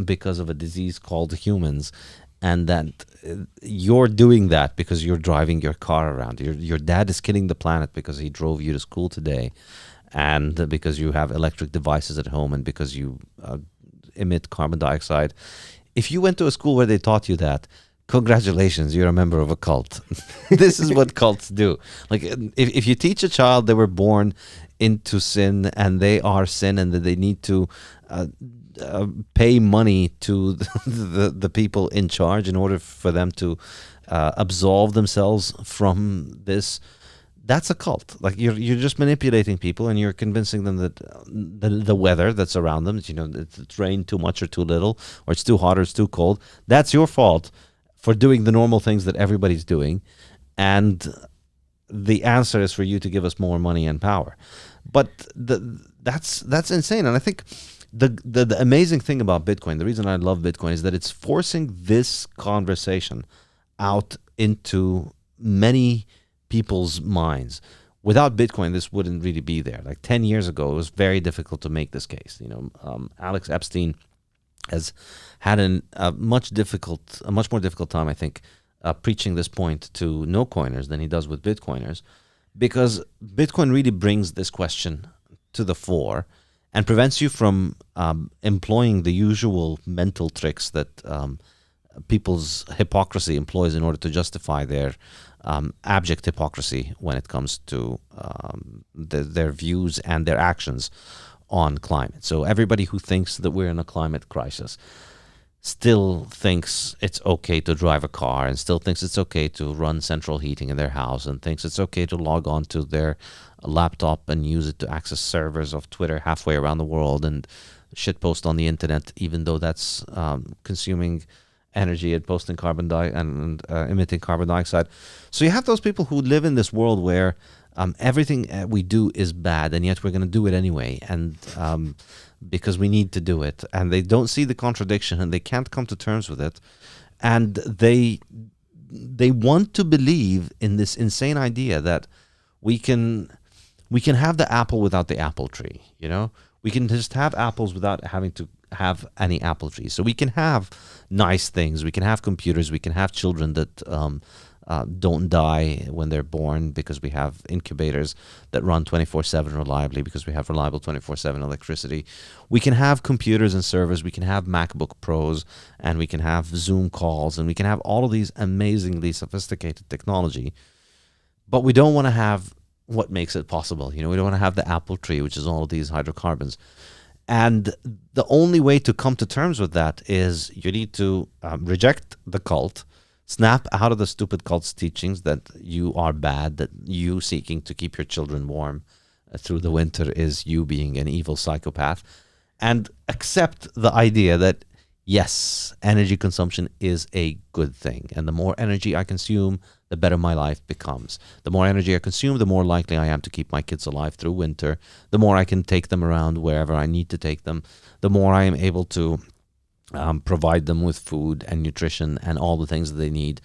because of a disease called humans, and that you're doing that because you're driving your car around. Your dad is killing the planet because he drove you to school today, and because you have electric devices at home, and because you emit carbon dioxide. If you went to a school where they taught you that, congratulations, you're a member of a cult. This is what cults do. Like, if you teach a child they were born into sin and they are sin and that they need to pay money to the people in charge in order for them to absolve themselves from this, that's a cult. Like, you're just manipulating people, and you're convincing them that the weather that's around them, it's rained too much or too little, or it's too hot or it's too cold. That's your fault for doing the normal things that everybody's doing, and the answer is for you to give us more money and power. But that's insane. And I think the amazing thing about Bitcoin, the reason I love Bitcoin, is that it's forcing this conversation out into many people's minds. Without Bitcoin, this wouldn't really be there. Like 10 years ago, it was very difficult to make this case. Alex Epstein has had a much more difficult time, I think, preaching this point to no coiners than he does with Bitcoiners, because Bitcoin really brings this question to the fore and prevents you from employing the usual mental tricks that people's hypocrisy employs in order to justify their abject hypocrisy when it comes to their views and their actions on climate. So everybody who thinks that we're in a climate crisis still thinks it's okay to drive a car, and still thinks it's okay to run central heating in their house, and thinks it's okay to log on to their laptop and use it to access servers of Twitter halfway around the world and shitpost on the internet, even though that's consuming energy and posting and emitting carbon dioxide. So you have those people who live in this world where everything we do is bad, and yet we're going to do it anyway, and because we need to do it, and they don't see the contradiction, and they can't come to terms with it, and they want to believe in this insane idea that we can have the apple without the apple tree. We can just have apples without having to have any apple trees. So we can have nice things. We can have computers. We can have children that don't die when they're born, because we have incubators that run 24/7 reliably, because we have reliable 24/7 electricity. We can have computers and servers. We can have MacBook Pros, and we can have Zoom calls, and we can have all of these amazingly sophisticated technology. But we don't want to have what makes it possible. We don't want to have the apple tree, which is all of these hydrocarbons. And the only way to come to terms with that is you need to reject the cult, snap out of the stupid cult's teachings that you are bad, that you seeking to keep your children warm through the winter is you being an evil psychopath, and accept the idea that, yes, energy consumption is a good thing. And the more energy I consume, the better my life becomes. The more energy I consume, the more likely I am to keep my kids alive through winter. The more I can take them around wherever I need to take them. The more I am able to provide them with food and nutrition and all the things that they need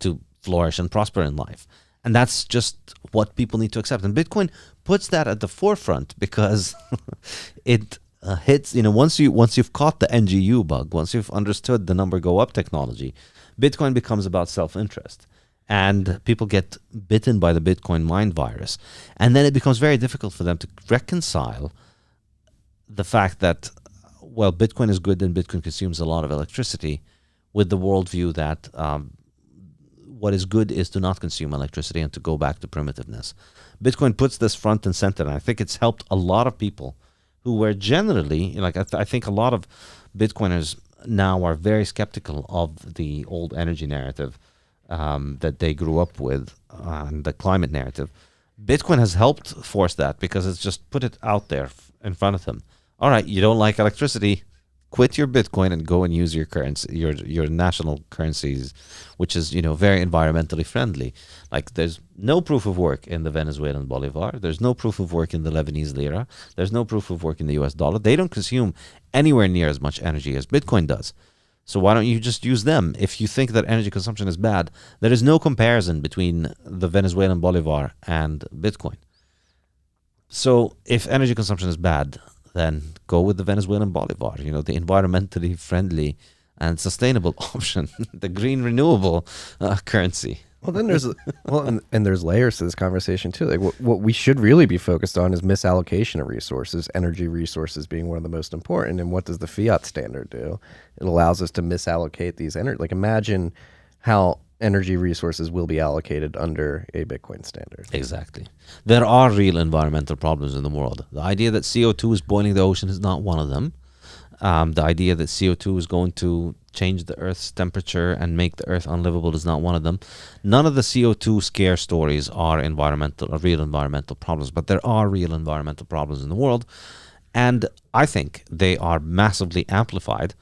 to flourish and prosper in life. And that's just what people need to accept. And Bitcoin puts that at the forefront because it hits, once you've caught the NGU bug, once you've understood the number go up technology, Bitcoin becomes about self-interest. And people get bitten by the Bitcoin mind virus. And then it becomes very difficult for them to reconcile the fact that, well, Bitcoin is good and Bitcoin consumes a lot of electricity with the worldview that what is good is to not consume electricity and to go back to primitiveness. Bitcoin puts this front and center, and I think it's helped a lot of people who were generally, I think a lot of Bitcoiners now are very skeptical of the old energy narrative that they grew up with, the climate narrative. Bitcoin has helped force that because it's just put it out there in front of them. All right, you don't like electricity, quit your Bitcoin and go and use your currency, your national currencies, which is very environmentally friendly. Like there's no proof of work in the Venezuelan bolivar. There's no proof of work in the Lebanese lira. There's no proof of work in the US dollar. They don't consume anywhere near as much energy as Bitcoin does. So why don't you just use them? If you think that energy consumption is bad, there is no comparison between the Venezuelan bolivar and Bitcoin. So if energy consumption is bad, then go with the Venezuelan bolivar, the environmentally friendly and sustainable option, the green renewable currency. Well, then there's and there's layers to this conversation too. Like what we should really be focused on is misallocation of resources, energy resources being one of the most important. And what does the Fiat Standard do? It allows us to misallocate these energy. Like imagine how energy resources will be allocated under a Bitcoin standard. Exactly. There are real environmental problems in the world. The idea that CO2 is boiling the ocean is not one of them. The idea that CO2 is going to change the Earth's temperature and make the Earth unlivable is not one of them. None of the CO2 scare stories are real environmental problems, but there are real environmental problems in the world. And I think they are massively amplified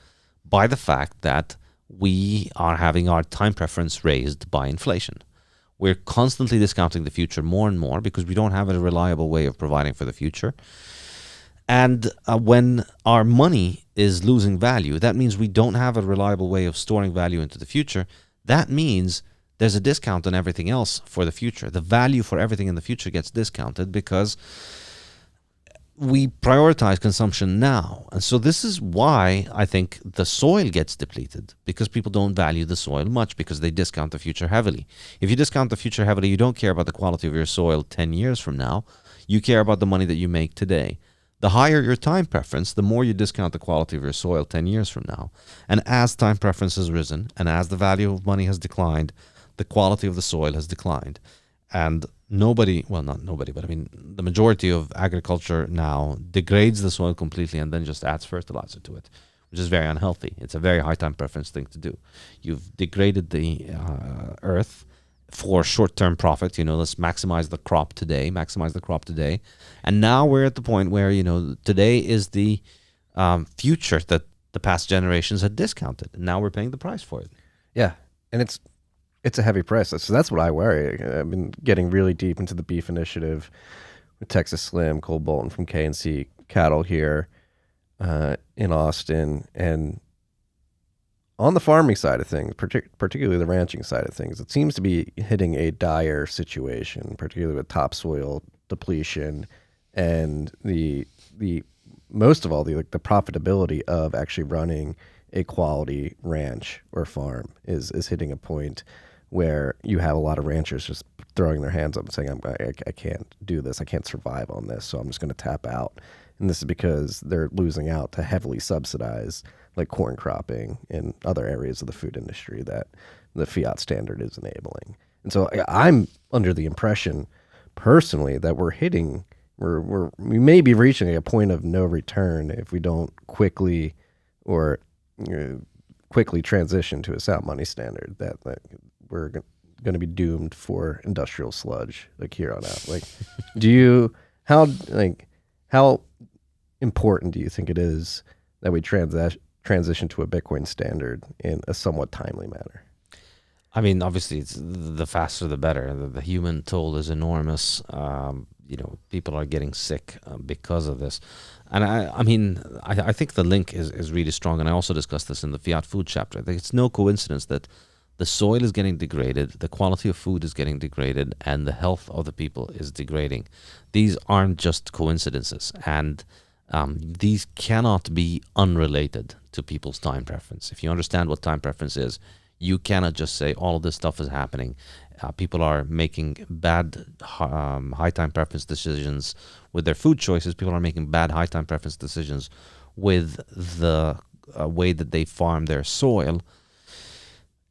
by the fact that we are having our time preference raised by inflation. We're constantly discounting the future more and more because we don't have a reliable way of providing for the future. And when our money is losing value, that means we don't have a reliable way of storing value into the future. That means there's a discount on everything else for the future. The value for everything in the future gets discounted because we prioritize consumption now. And so this is why I think the soil gets depleted, because people don't value the soil much because they discount the future heavily. If you discount the future heavily, you don't care about the quality of your soil 10 years from now. You care about the money that you make today. The higher your time preference, the more you discount the quality of your soil 10 years from now. And as time preference has risen and as the value of money has declined, the quality of the soil has declined. And the majority of agriculture now degrades the soil completely and then just adds fertilizer to it, which is very unhealthy. It's a very high time preference thing to do. You've degraded the earth for short-term profit. Let's maximize the crop today. And now we're at the point where, today is the future that the past generations had discounted. And now we're paying the price for it. Yeah. And it's a heavy price. So that's what I worry. I've been getting really deep into the beef initiative with Texas Slim, Cole Bolton from K&C Cattle here in Austin. And on the farming side of things, particularly the ranching side of things, it seems to be hitting a dire situation, particularly with topsoil depletion and the most of all the profitability of actually running a quality ranch or farm is hitting a point where you have a lot of ranchers just throwing their hands up and saying, I can't do this. I can't survive on this, so I'm just going to tap out. And this is because they're losing out to heavily subsidized like corn cropping in other areas of the food industry that the Fiat Standard is enabling. And so I'm under the impression personally that we may be reaching a point of no return if we don't quickly transition to a sound money standard, that we're going to be doomed for industrial sludge here on out. How important do you think it is that we transition to a Bitcoin standard in a somewhat timely manner? I mean, obviously, it's the faster the better. The human toll is enormous. People are getting sick because of this, and I think the link is really strong. And I also discussed this in the Fiat Food chapter. I think it's no coincidence that the soil is getting degraded, the quality of food is getting degraded, and the health of the people is degrading. These aren't just coincidences, and these cannot be unrelated to people's time preference. If you understand what time preference is, you cannot just say all of this stuff is happening. People are making bad high time preference decisions with their food choices. People are making bad high time preference decisions with the way that they farm their soil.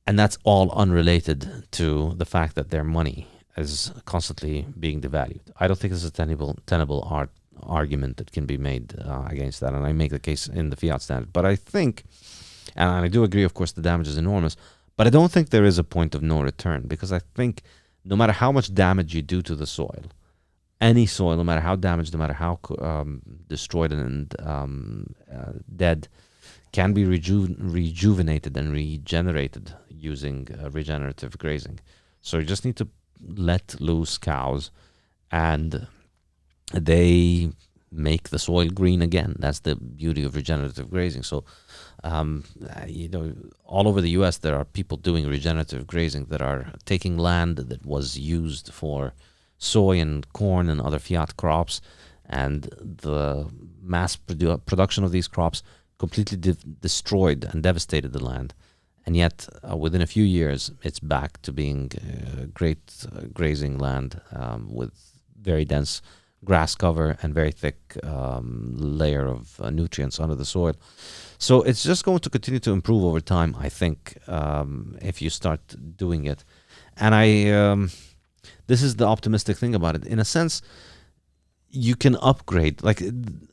And that's all unrelated to the fact that their money is constantly being devalued. I don't think this is a tenable argument that can be made against that. And I make the case in the Fiat Standard. But I think, and I do agree, of course, the damage is enormous. But I don't think there is a point of no return, because I think no matter how much damage you do to the soil, any soil, no matter how damaged, no matter how destroyed and dead, can be rejuvenated and regenerated using regenerative grazing. So you just need to let loose cows, and they make the soil green again. That's the beauty of regenerative grazing. So, all over the U.S. there are people doing regenerative grazing that are taking land that was used for soy and corn and other fiat crops, and the mass production of these crops completely destroyed and devastated the land. And yet, within a few years, it's back to being great grazing land with very dense grass cover and very thick layer of nutrients under the soil. So it's just going to continue to improve over time, I think, if you start doing it. And this is the optimistic thing about it. In a sense, you can upgrade. Like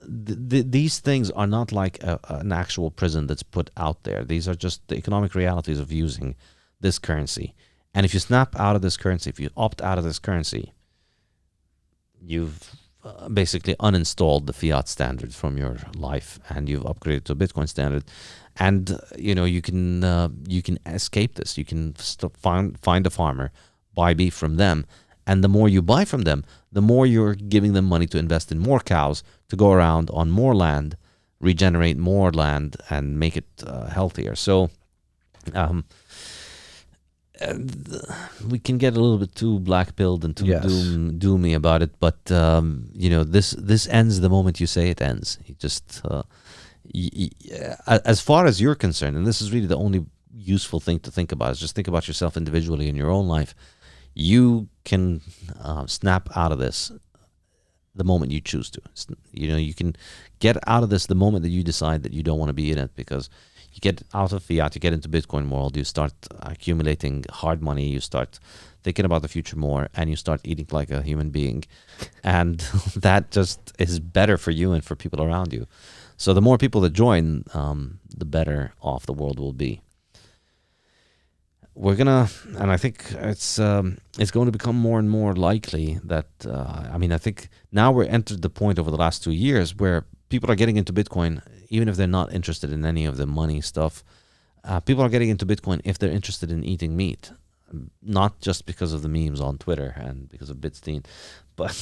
these things are not like an actual prison that's put out there. These are just the economic realities of using this currency. And if you snap out of this currency, if you opt out of this currency, you've basically uninstalled the fiat standard from your life, and you've upgraded to a Bitcoin standard. And you can escape this. You can find a farmer, buy beef from them, and the more you buy from them, the more you're giving them money to invest in more cows, to go around on more land, regenerate more land, and make it healthier. So we can get a little bit too black-pilled and too doomy about it, but this ends the moment you say it ends. You just as far as you're concerned, and this is really the only useful thing to think about, is just think about yourself individually in your own life. You can snap out of this the moment you choose to. You can get out of this the moment that you decide that you don't want to be in it, because you get out of fiat, you get into Bitcoin world, you start accumulating hard money, you start thinking about the future more, and you start eating like a human being. And that just is better for you and for people around you. So the more people that join, the better off the world will be. And I think it's going to become more and more likely that, I think now we're entered the point over the last 2 years where people are getting into Bitcoin, even if they're not interested in any of the money stuff. People are getting into Bitcoin if they're interested in eating meat, not just because of the memes on Twitter and because of Bitstein, but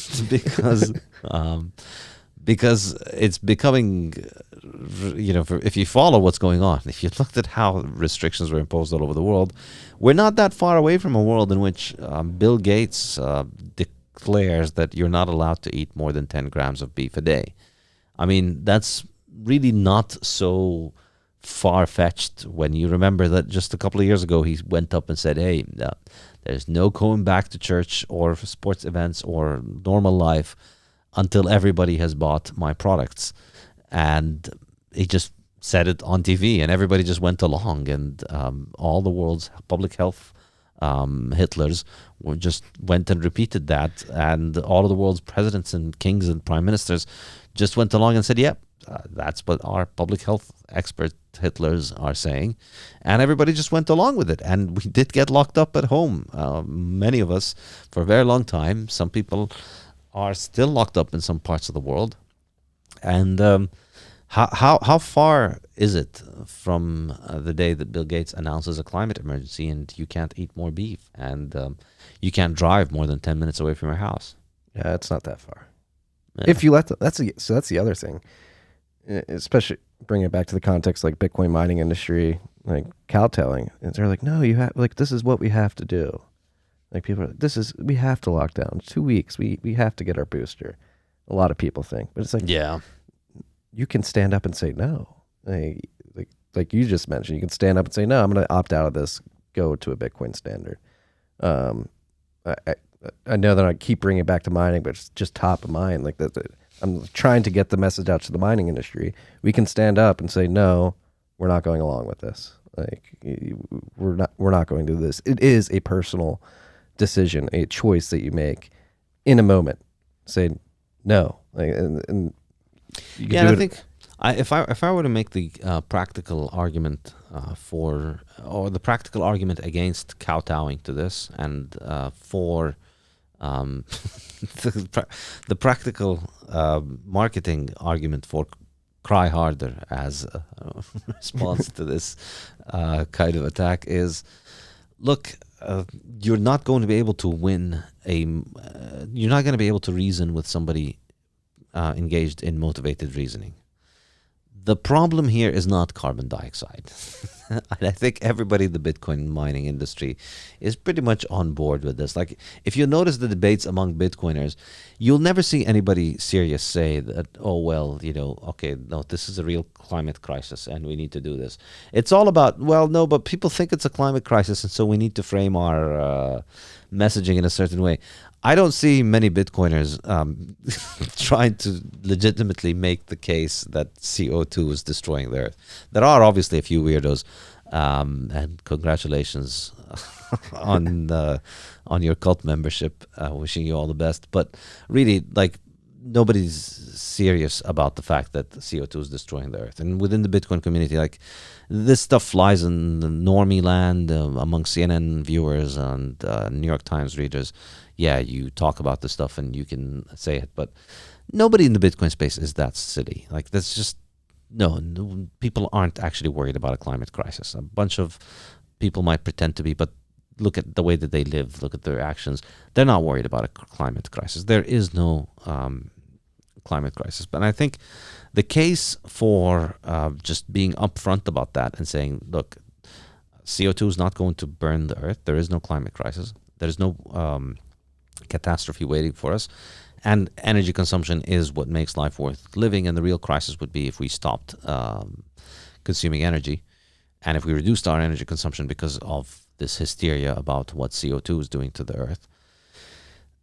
because it's becoming, if you follow what's going on, if you looked at how restrictions were imposed all over the world, we're not that far away from a world in which Bill Gates declares that you're not allowed to eat more than 10 grams of beef a day. I mean, that's really not so far-fetched when you remember that just a couple of years ago he went up and said, hey, there's no going back to church or sports events or normal life until everybody has bought my products. And he just said it on TV, and everybody just went along, and all the world's public health Hitlers just went and repeated that, and all of the world's presidents and kings and prime ministers just went along and said, yep, that's what our public health expert Hitlers are saying. And everybody just went along with it. And we did get locked up at home, many of us, for a very long time. Some people are still locked up in some parts of the world. And How far is it from the day that Bill Gates announces a climate emergency and you can't eat more beef and you can't drive more than 10 minutes away from your house? Yeah, it's not that far. Yeah. If you let that's the other thing, especially bring it back to the context like Bitcoin mining industry, like cowtailing. And they're like, no, you have like this is what we have to do. Like people are, we have to lock down 2 weeks. We have to get our booster. A lot of people think, but it's like, Yeah. you can stand up and say no. Like you just mentioned, you can stand up and say no. I'm going to opt out of this. Go to a Bitcoin Standard. I know that I keep bringing it back to mining, but it's just top of mind. Like I'm trying to get the message out to the mining industry. We can stand up and say no. We're not going along with this. Like we're not going to do this. It is a personal decision, a choice that you make in a moment. Say no. Like, and you can And do I it. think if I were to make the practical argument or the practical argument against kowtowing to this, and for the practical marketing argument for cry harder as a response to this kind of attack is, look, you're not going to be able to win you're not going to be able to reason with somebody engaged in motivated reasoning. The problem here is not carbon dioxide. I think everybody in the Bitcoin mining industry is pretty much on board with this. Like, if you notice the debates among Bitcoiners, you'll never see anybody serious say that, oh, well, okay, no, this is a real climate crisis and we need to do this. It's all about, well, no, but people think it's a climate crisis and so we need to frame our messaging in a certain way. I don't see many Bitcoiners trying to legitimately make the case that CO2 is destroying the Earth. There are obviously a few weirdos, and congratulations on your cult membership. Wishing you all the best. But really, like, nobody's serious about the fact that CO2 is destroying the Earth. And within the Bitcoin community, like, this stuff flies in the normie land among CNN viewers and New York Times readers. Yeah, you talk about this stuff and you can say it, but nobody in the Bitcoin space is that silly. Like, that's just, no, people aren't actually worried about a climate crisis. A bunch of people might pretend to be, but look at the way that they live, look at their actions. They're not worried about a climate crisis. There is no climate crisis. But I think the case for just being upfront about that and saying, look, CO2 is not going to burn the Earth. There is no climate crisis. There is no catastrophe waiting for us. And energy consumption is what makes life worth living. And the real crisis would be if we stopped consuming energy and if we reduced our energy consumption because of this hysteria about what CO2 is doing to the Earth.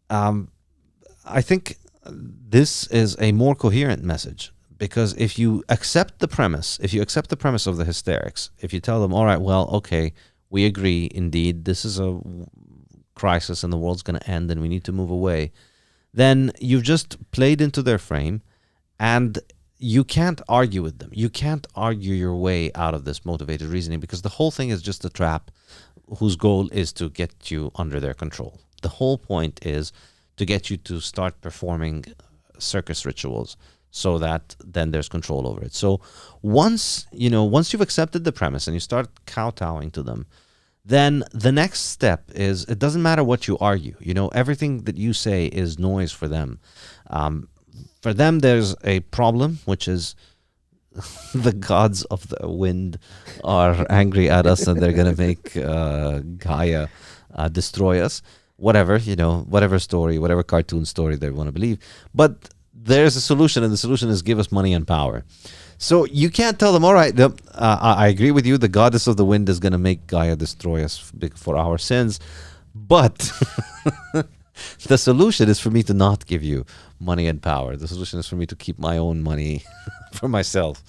I think this is a more coherent message, because if you accept the premise, of the hysterics, if you tell them, all right, well, okay, we agree, indeed, this is a crisis and the world's going to end and we need to move away, then you've just played into their frame and you can't argue with them. You can't argue your way out of this motivated reasoning, because the whole thing is just a trap whose goal is to get you under their control. The whole point is to get you to start performing circus rituals so that then there's control over it. So once you've accepted the premise and you start kowtowing to them, then the next step is, it doesn't matter what you argue. Everything that you say is noise for them. For them, there's a problem, which is the gods of the wind are angry at us and they're going to make Gaia destroy us. Whatever, whatever story, whatever cartoon story they want to believe. But there's a solution, and the solution is give us money and power. So you can't tell them, all right, I agree with you, the goddess of the wind is going to make Gaia destroy us for our sins, but the solution is for me to not give you money and power. The solution is for me to keep my own money for myself.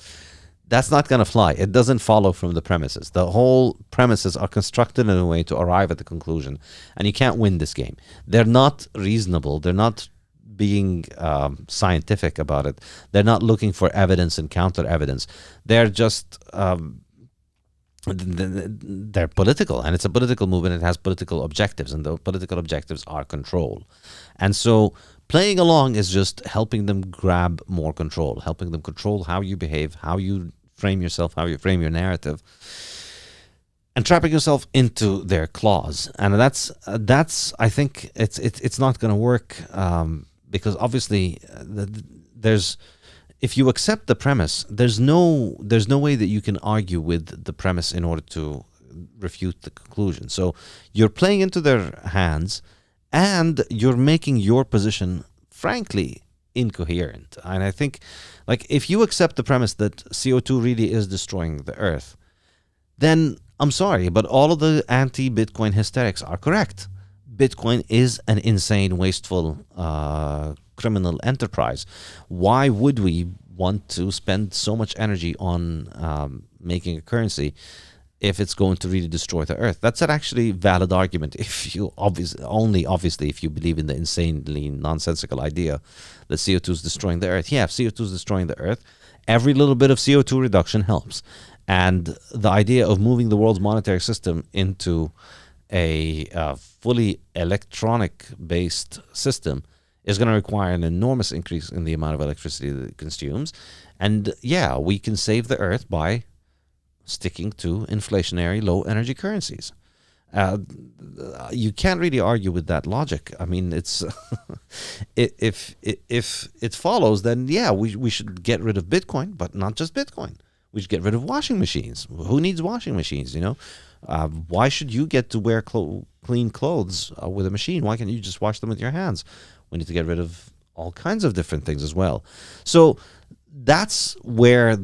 That's not going to fly. It doesn't follow from the premises. The whole premises are constructed in a way to arrive at the conclusion, and you can't win this game. They're not reasonable. They're not being scientific about it. They're not looking for evidence and counter evidence. They're just they're political, and it's a political movement. It has political objectives, and the political objectives are control. And so Playing along is just helping them grab more control, helping them control how you behave, how you frame yourself, how you frame your narrative, and trapping yourself into their claws. And that's I think it's not going to work, because obviously there's, if you accept the premise, there's no way that you can argue with the premise in order to refute the conclusion. So you're playing into their hands, and you're making your position frankly incoherent. And I think, like, if you accept the premise that CO2 really is destroying the earth, then I'm sorry, but all of the anti-Bitcoin hysterics are correct. Bitcoin is an insane, wasteful, criminal enterprise. Why would we want to spend so much energy on making a currency if it's going to really destroy the earth? That's an actually valid argument if you obviously if you believe in the insanely nonsensical idea that CO2 is destroying the earth. Yeah, if CO2 is destroying the earth, every little bit of CO2 reduction helps. And the idea of moving the world's monetary system into a fully electronic-based system is going to require an enormous increase in the amount of electricity that it consumes. And yeah, we can save the earth by sticking to inflationary low-energy currencies. You can't really argue with that logic. I mean, it's if it follows, then yeah, we should get rid of Bitcoin, but not just Bitcoin. We should get rid of washing machines. Who needs washing machines, you know? Why should you get to wear clean clothes with a machine? Why can't you just wash them with your hands? We need to get rid of all kinds of different things as well. So that's where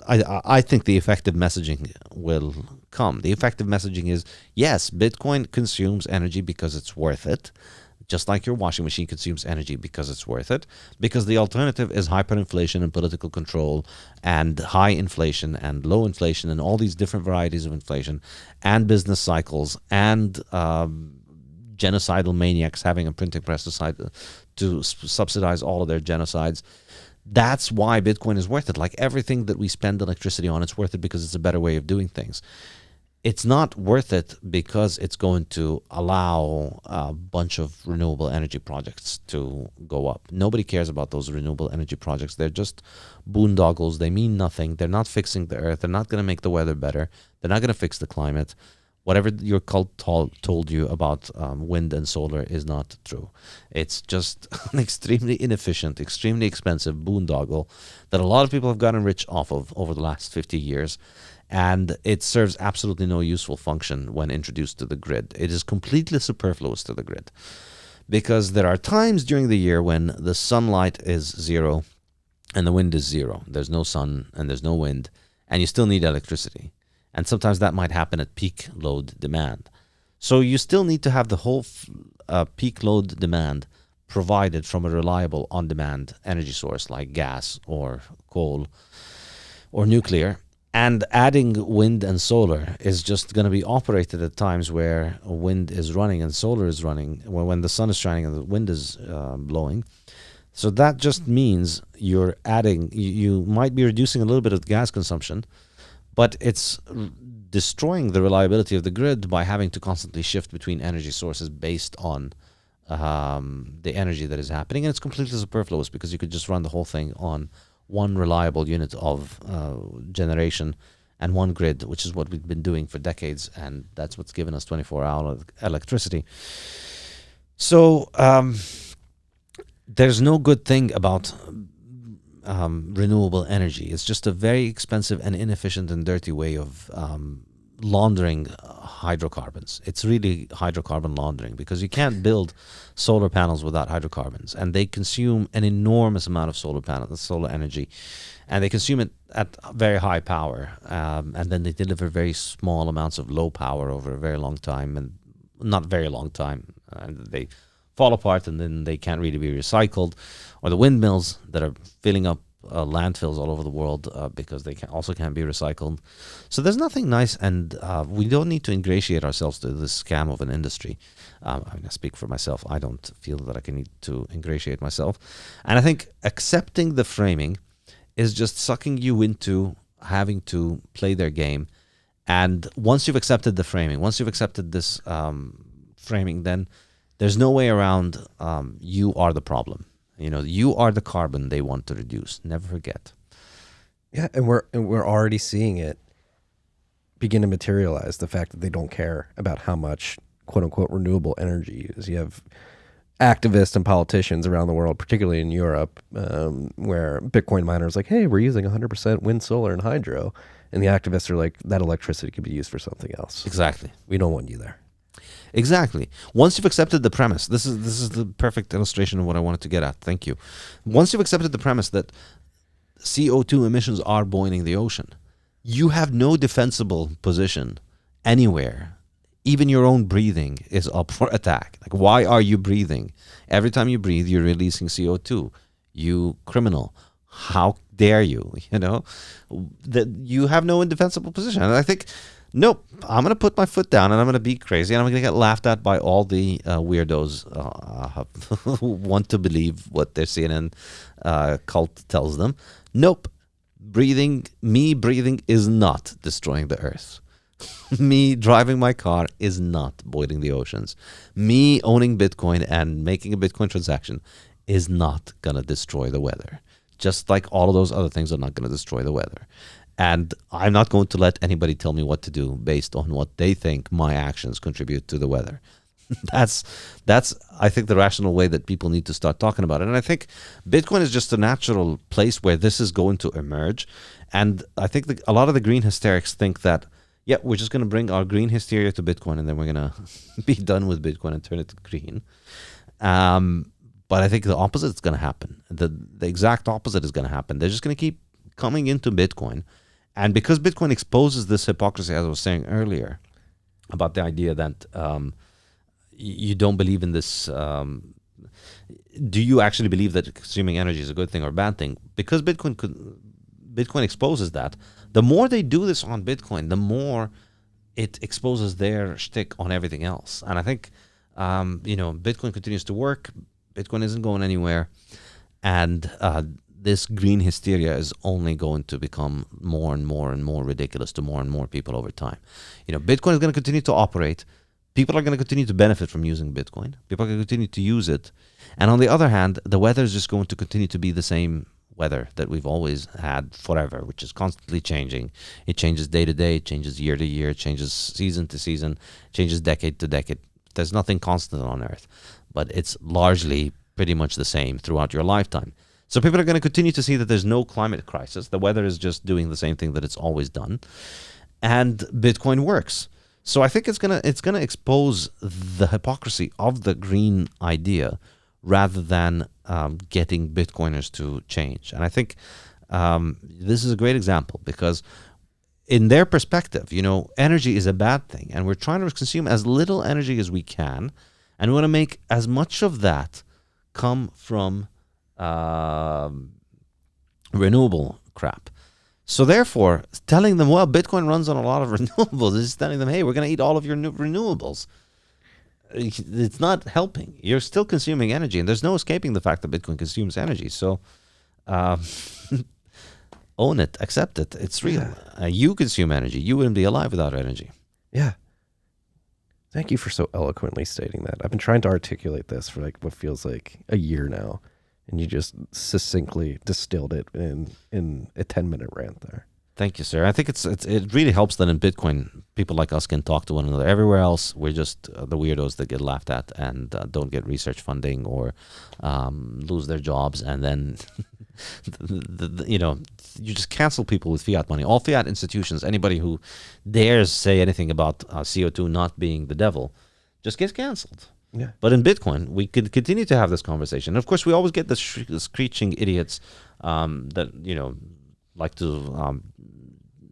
I think the effective messaging will come. The effective messaging is, yes, Bitcoin consumes energy because it's worth it, just like your washing machine consumes energy because it's worth it, because the alternative is hyperinflation and political control and high inflation and low inflation and all these different varieties of inflation and business cycles and genocidal maniacs having a printing press to subsidize all of their genocides. That's why Bitcoin is worth it. Like everything that we spend electricity on, it's worth it because it's a better way of doing things. It's not worth it because it's going to allow a bunch of renewable energy projects to go up. Nobody cares about those renewable energy projects. They're just boondoggles. They mean nothing. They're not fixing the earth. They're not going to make the weather better. They're not going to fix the climate. Whatever your cult told you about wind and solar is not true. It's just an extremely inefficient, extremely expensive boondoggle that a lot of people have gotten rich off of over the last 50 years. And it serves absolutely no useful function when introduced to the grid. It is completely superfluous to the grid because there are times during the year when the sunlight is zero and the wind is zero. There's no sun and there's no wind, and you still need electricity. And sometimes that might happen at peak load demand. So you still need to have the whole peak load demand provided from a reliable on-demand energy source like gas or coal or nuclear. And adding wind and solar is just going to be operated at times where wind is running and solar is running, when the sun is shining and the wind is blowing. So that just means you're adding, you might be reducing a little bit of gas consumption, but it's destroying the reliability of the grid by having to constantly shift between energy sources based on the energy that is happening. And it's completely superfluous because you could just run the whole thing on one reliable unit of generation and one grid, which is what we've been doing for decades, and that's what's given us 24-hour electricity. So there's no good thing about renewable energy. It's just a very expensive and inefficient and dirty way of laundering hydrocarbons. It's really hydrocarbon laundering because you can't build solar panels without hydrocarbons, and they consume an enormous amount of solar energy, and they consume it at very high power, and then they deliver very small amounts of low power over a very long time, and not very long time, and they fall apart, and then they can't really be recycled. Or the windmills that are filling up landfills all over the world because they also can't be recycled. So there's nothing nice, and we don't need to ingratiate ourselves to this scam of an industry. I speak for myself. I don't feel that I need to ingratiate myself. And I think accepting the framing is just sucking you into having to play their game. And once you've accepted the framing, once you've accepted this framing, then There's no way around. You are the problem. You are the carbon they want to reduce. Never forget. Yeah, and we're already seeing it begin to materialize. The fact that they don't care about how much quote unquote renewable energy you use. You have activists and politicians around the world, particularly in Europe, where Bitcoin miners are like, hey, we're using 100% wind, solar, and hydro. And the activists are like, that electricity could be used for something else. Exactly. We don't want you there. Exactly. Once you've accepted the premise, this is the perfect illustration of what I wanted to get at. Thank you. Once you've accepted the premise that CO2 emissions are boiling the ocean, you have no defensible position anywhere. Even your own breathing is up for attack. Like, why are you breathing? Every time you breathe, you're releasing CO2. You criminal. How dare you? That you have no indefensible position. And I think, nope, I'm going to put my foot down and I'm going to be crazy and I'm going to get laughed at by all the weirdos who want to believe what their CNN cult tells them. Nope. Me breathing is not destroying the earth. Me driving my car is not boiling the oceans. Me owning Bitcoin and making a Bitcoin transaction is not going to destroy the weather. Just like all of those other things are not going to destroy the weather. And I'm not going to let anybody tell me what to do based on what they think my actions contribute to the weather. That's I think the rational way that people need to start talking about it. And I think Bitcoin is just a natural place where this is going to emerge. And I think a lot of the green hysterics think that, yeah, we're just going to bring our green hysteria to Bitcoin and then we're going to be done with Bitcoin and turn it to green. But I think the opposite is going to happen. The exact opposite is going to happen. They're just going to keep coming into Bitcoin. And because Bitcoin exposes this hypocrisy, as I was saying earlier, about the idea that you don't believe in this. Do you actually believe that consuming energy is a good thing or a bad thing? Because Bitcoin exposes that. The more they do this on Bitcoin, the more it exposes their shtick on everything else. And I think, Bitcoin continues to work. Bitcoin isn't going anywhere. And this green hysteria is only going to become more and more and more ridiculous to more and more people over time. Bitcoin is going to continue to operate. People are going to continue to benefit from using Bitcoin. People are going to continue to use it. And on the other hand, the weather is just going to continue to be the same weather that we've always had forever, which is constantly changing. It changes day to day, it changes year to year, it changes season to season, it changes decade to decade. There's nothing constant on Earth, but it's largely pretty much the same throughout your lifetime. So people are going to continue to see that there's no climate crisis. The weather is just doing the same thing that it's always done. And Bitcoin works. So I think it's gonna expose the hypocrisy of the green idea rather than getting Bitcoiners to change. And I think this is a great example because in their perspective, energy is a bad thing. And we're trying to consume as little energy as we can. And we want to make as much of that come from renewable crap. So therefore, telling them, well, Bitcoin runs on a lot of renewables is telling them, hey, we're going to eat all of your renewables. It's not helping. You're still consuming energy, and there's no escaping the fact that Bitcoin consumes energy. So own it, accept it. It's real. You consume energy. You wouldn't be alive without energy. Yeah. Thank you for so eloquently stating that. I've been trying to articulate this for what feels like a year now. And you just succinctly distilled it in a 10-minute rant there. Thank you, sir. I think it really helps that in Bitcoin, people like us can talk to one another. Everywhere else, we're just the weirdos that get laughed at and don't get research funding or lose their jobs. And then, you just cancel people with fiat money. All fiat institutions, anybody who dares say anything about CO2 not being the devil, just gets canceled. Yeah. But in Bitcoin, we could continue to have this conversation. And of course, we always get the screeching idiots that, like to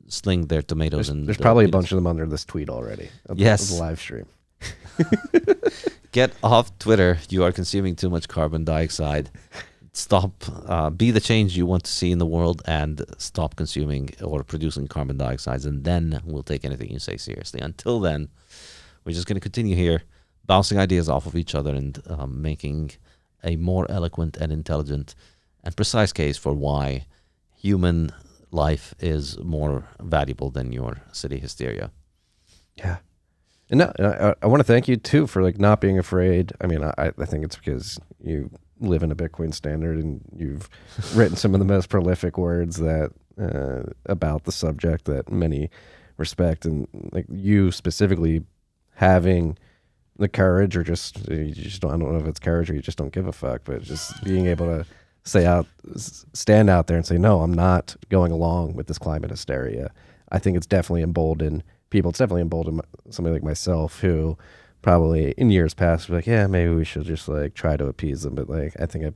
sling their tomatoes. There's probably a bunch of them under this tweet already. Yes. The live stream. Get off Twitter. You are consuming too much carbon dioxide. Stop. Be the change you want to see in the world and stop consuming or producing carbon dioxides. And then we'll take anything you say seriously. Until then, we're just going to continue here, bouncing ideas off of each other and making a more eloquent and intelligent and precise case for why human life is more valuable than your city hysteria. Yeah. And no, I want to thank you too for like not being afraid. I mean, I think it's because you live in a Bitcoin standard and you've written some of the most prolific words that about the subject that many respect, and like you specifically having the courage, or just you just don't, I don't know if it's courage or you just don't give a fuck, but just being able to stand out there and say, no, I'm not going along with this climate hysteria. I think it's definitely emboldened people. It's definitely emboldened somebody like myself who probably in years past was like, yeah, maybe we should just like try to appease them. But like, I think I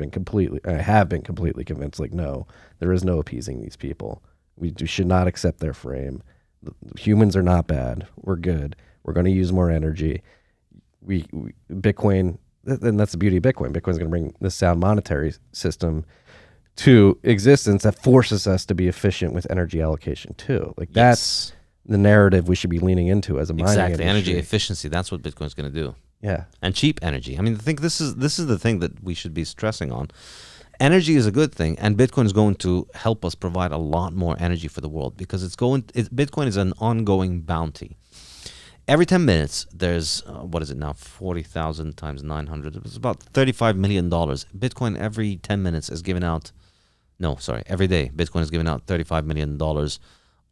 have been completely convinced, like, no, there is no appeasing these people. We should not accept their frame. Humans are not bad. We're good. We're going to use more energy. We Bitcoin, and that's the beauty of Bitcoin. Bitcoin's going to bring this sound monetary system to existence that forces us to be efficient with energy allocation too. Like that's the narrative we should be leaning into as a mining industry. Energy efficiency. That's what Bitcoin's going to do. Yeah, and cheap energy. I mean, I think this is the thing that we should be stressing on. Energy is a good thing, and Bitcoin is going to help us provide a lot more energy for the world because Bitcoin is an ongoing bounty. Every 10 minutes, there's, what is it now, 40,000 times 900. It's about $35 million. Bitcoin every 10 minutes is giving out, every day, Bitcoin is giving out $35 million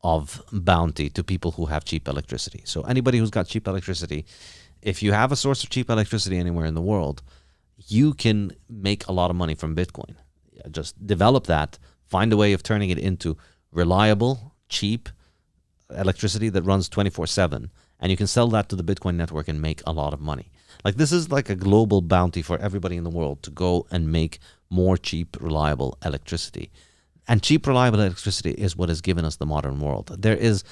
of bounty to people who have cheap electricity. So anybody who's got cheap electricity, if you have a source of cheap electricity anywhere in the world, you can make a lot of money from Bitcoin. Just develop that, find a way of turning it into reliable, cheap electricity that runs 24/7. And you can sell that to the Bitcoin network and make a lot of money. Like this is like a global bounty for everybody in the world to go and make more cheap, reliable electricity. And cheap, reliable electricity is what has given us the modern world. There is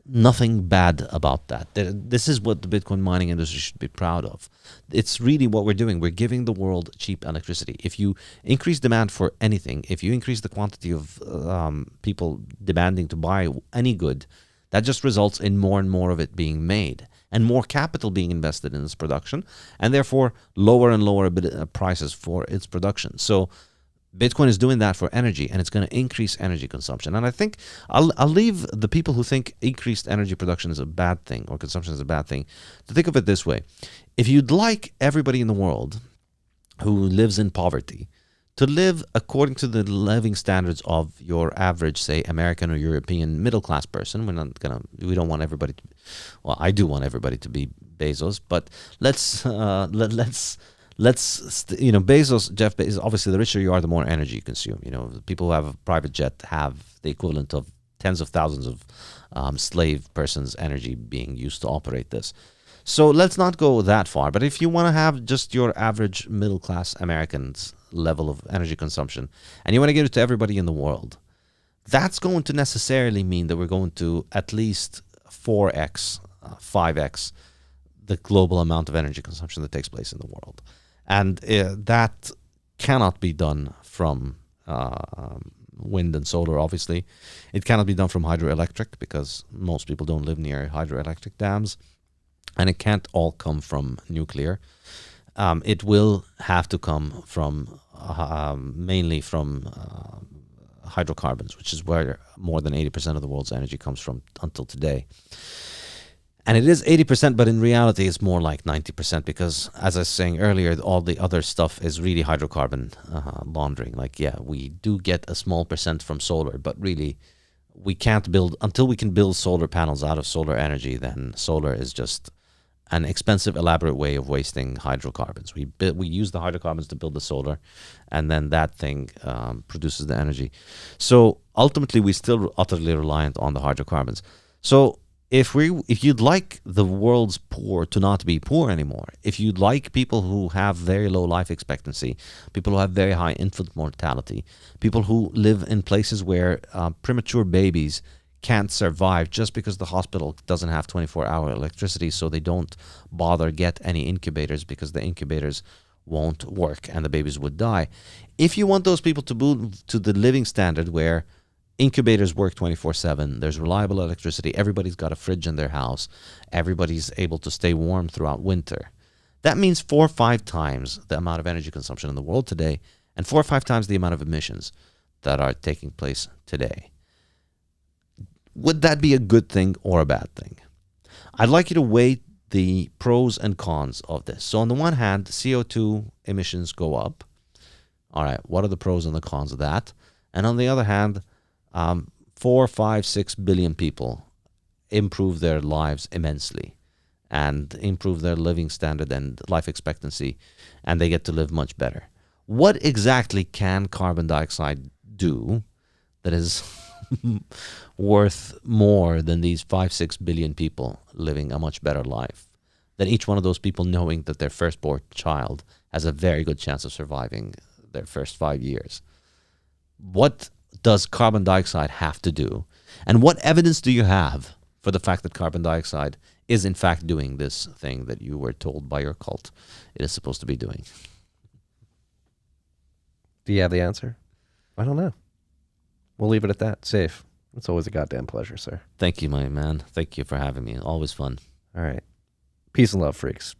nothing bad about that. This is what the Bitcoin mining industry should be proud of. It's really what we're doing. We're giving the world cheap electricity. If you increase demand for anything, if you increase the quantity of people demanding to buy any good, that just results in more and more of it being made and more capital being invested in its production, and therefore lower and lower prices for its production. So Bitcoin is doing that for energy, and it's going to increase energy consumption. And I think I'll leave the people who think increased energy production is a bad thing or consumption is a bad thing to think of it this way. If you'd like everybody in the world who lives in poverty to live according to the living standards of your average, say, American or European middle-class person, we don't want everybody to, well, I do want everybody to be Bezos, but Jeff Bezos, obviously the richer you are, the more energy you consume. The people who have a private jet have the equivalent of tens of thousands of slave persons' energy being used to operate this. So let's not go that far. But if you want to have just your average middle-class Americans level of energy consumption, and you want to give it to everybody in the world, that's going to necessarily mean that we're going to at least 4x, 5x the global amount of energy consumption that takes place in the world. And that cannot be done from wind and solar, obviously. It cannot be done from hydroelectric because most people don't live near hydroelectric dams. And it can't all come from nuclear. It will have to come from mainly from hydrocarbons, which is where more than 80% of the world's energy comes from until today. And it is 80%, but in reality, it's more like 90% because, as I was saying earlier, all the other stuff is really hydrocarbon laundering. Like, yeah, we do get a small percent from solar, but really, we can't build, until we can build solar panels out of solar energy, then solar is just an expensive, elaborate way of wasting hydrocarbons. We use the hydrocarbons to build the solar, and then that thing produces the energy. So ultimately, we're still utterly reliant on the hydrocarbons. So if you'd like the world's poor to not be poor anymore, if you'd like people who have very low life expectancy, people who have very high infant mortality, people who live in places where premature babies can't survive just because the hospital doesn't have 24-hour electricity, so they don't bother get any incubators because the incubators won't work and the babies would die. If you want those people to move to the living standard where incubators work 24/7, there's reliable electricity, everybody's got a fridge in their house, everybody's able to stay warm throughout winter, that means 4 or 5 times the amount of energy consumption in the world today and 4 or 5 times the amount of emissions that are taking place today. Would that be a good thing or a bad thing? I'd like you to weigh the pros and cons of this. So on the one hand, CO2 emissions go up. All right, what are the pros and the cons of that? And on the other hand, 4, 5, 6 billion people improve their lives immensely and improve their living standard and life expectancy, and they get to live much better. What exactly can carbon dioxide do that is worth more than these 5, 6 billion people living a much better life? Than each one of those people knowing that their firstborn child has a very good chance of surviving their first 5 years. What does carbon dioxide have to do? And what evidence do you have for the fact that carbon dioxide is in fact doing this thing that you were told by your cult it is supposed to be doing? Do you have the answer? I don't know. We'll leave it at that. Safe. It's always a goddamn pleasure, sir. Thank you, my man. Thank you for having me. Always fun. All right. Peace and love, freaks.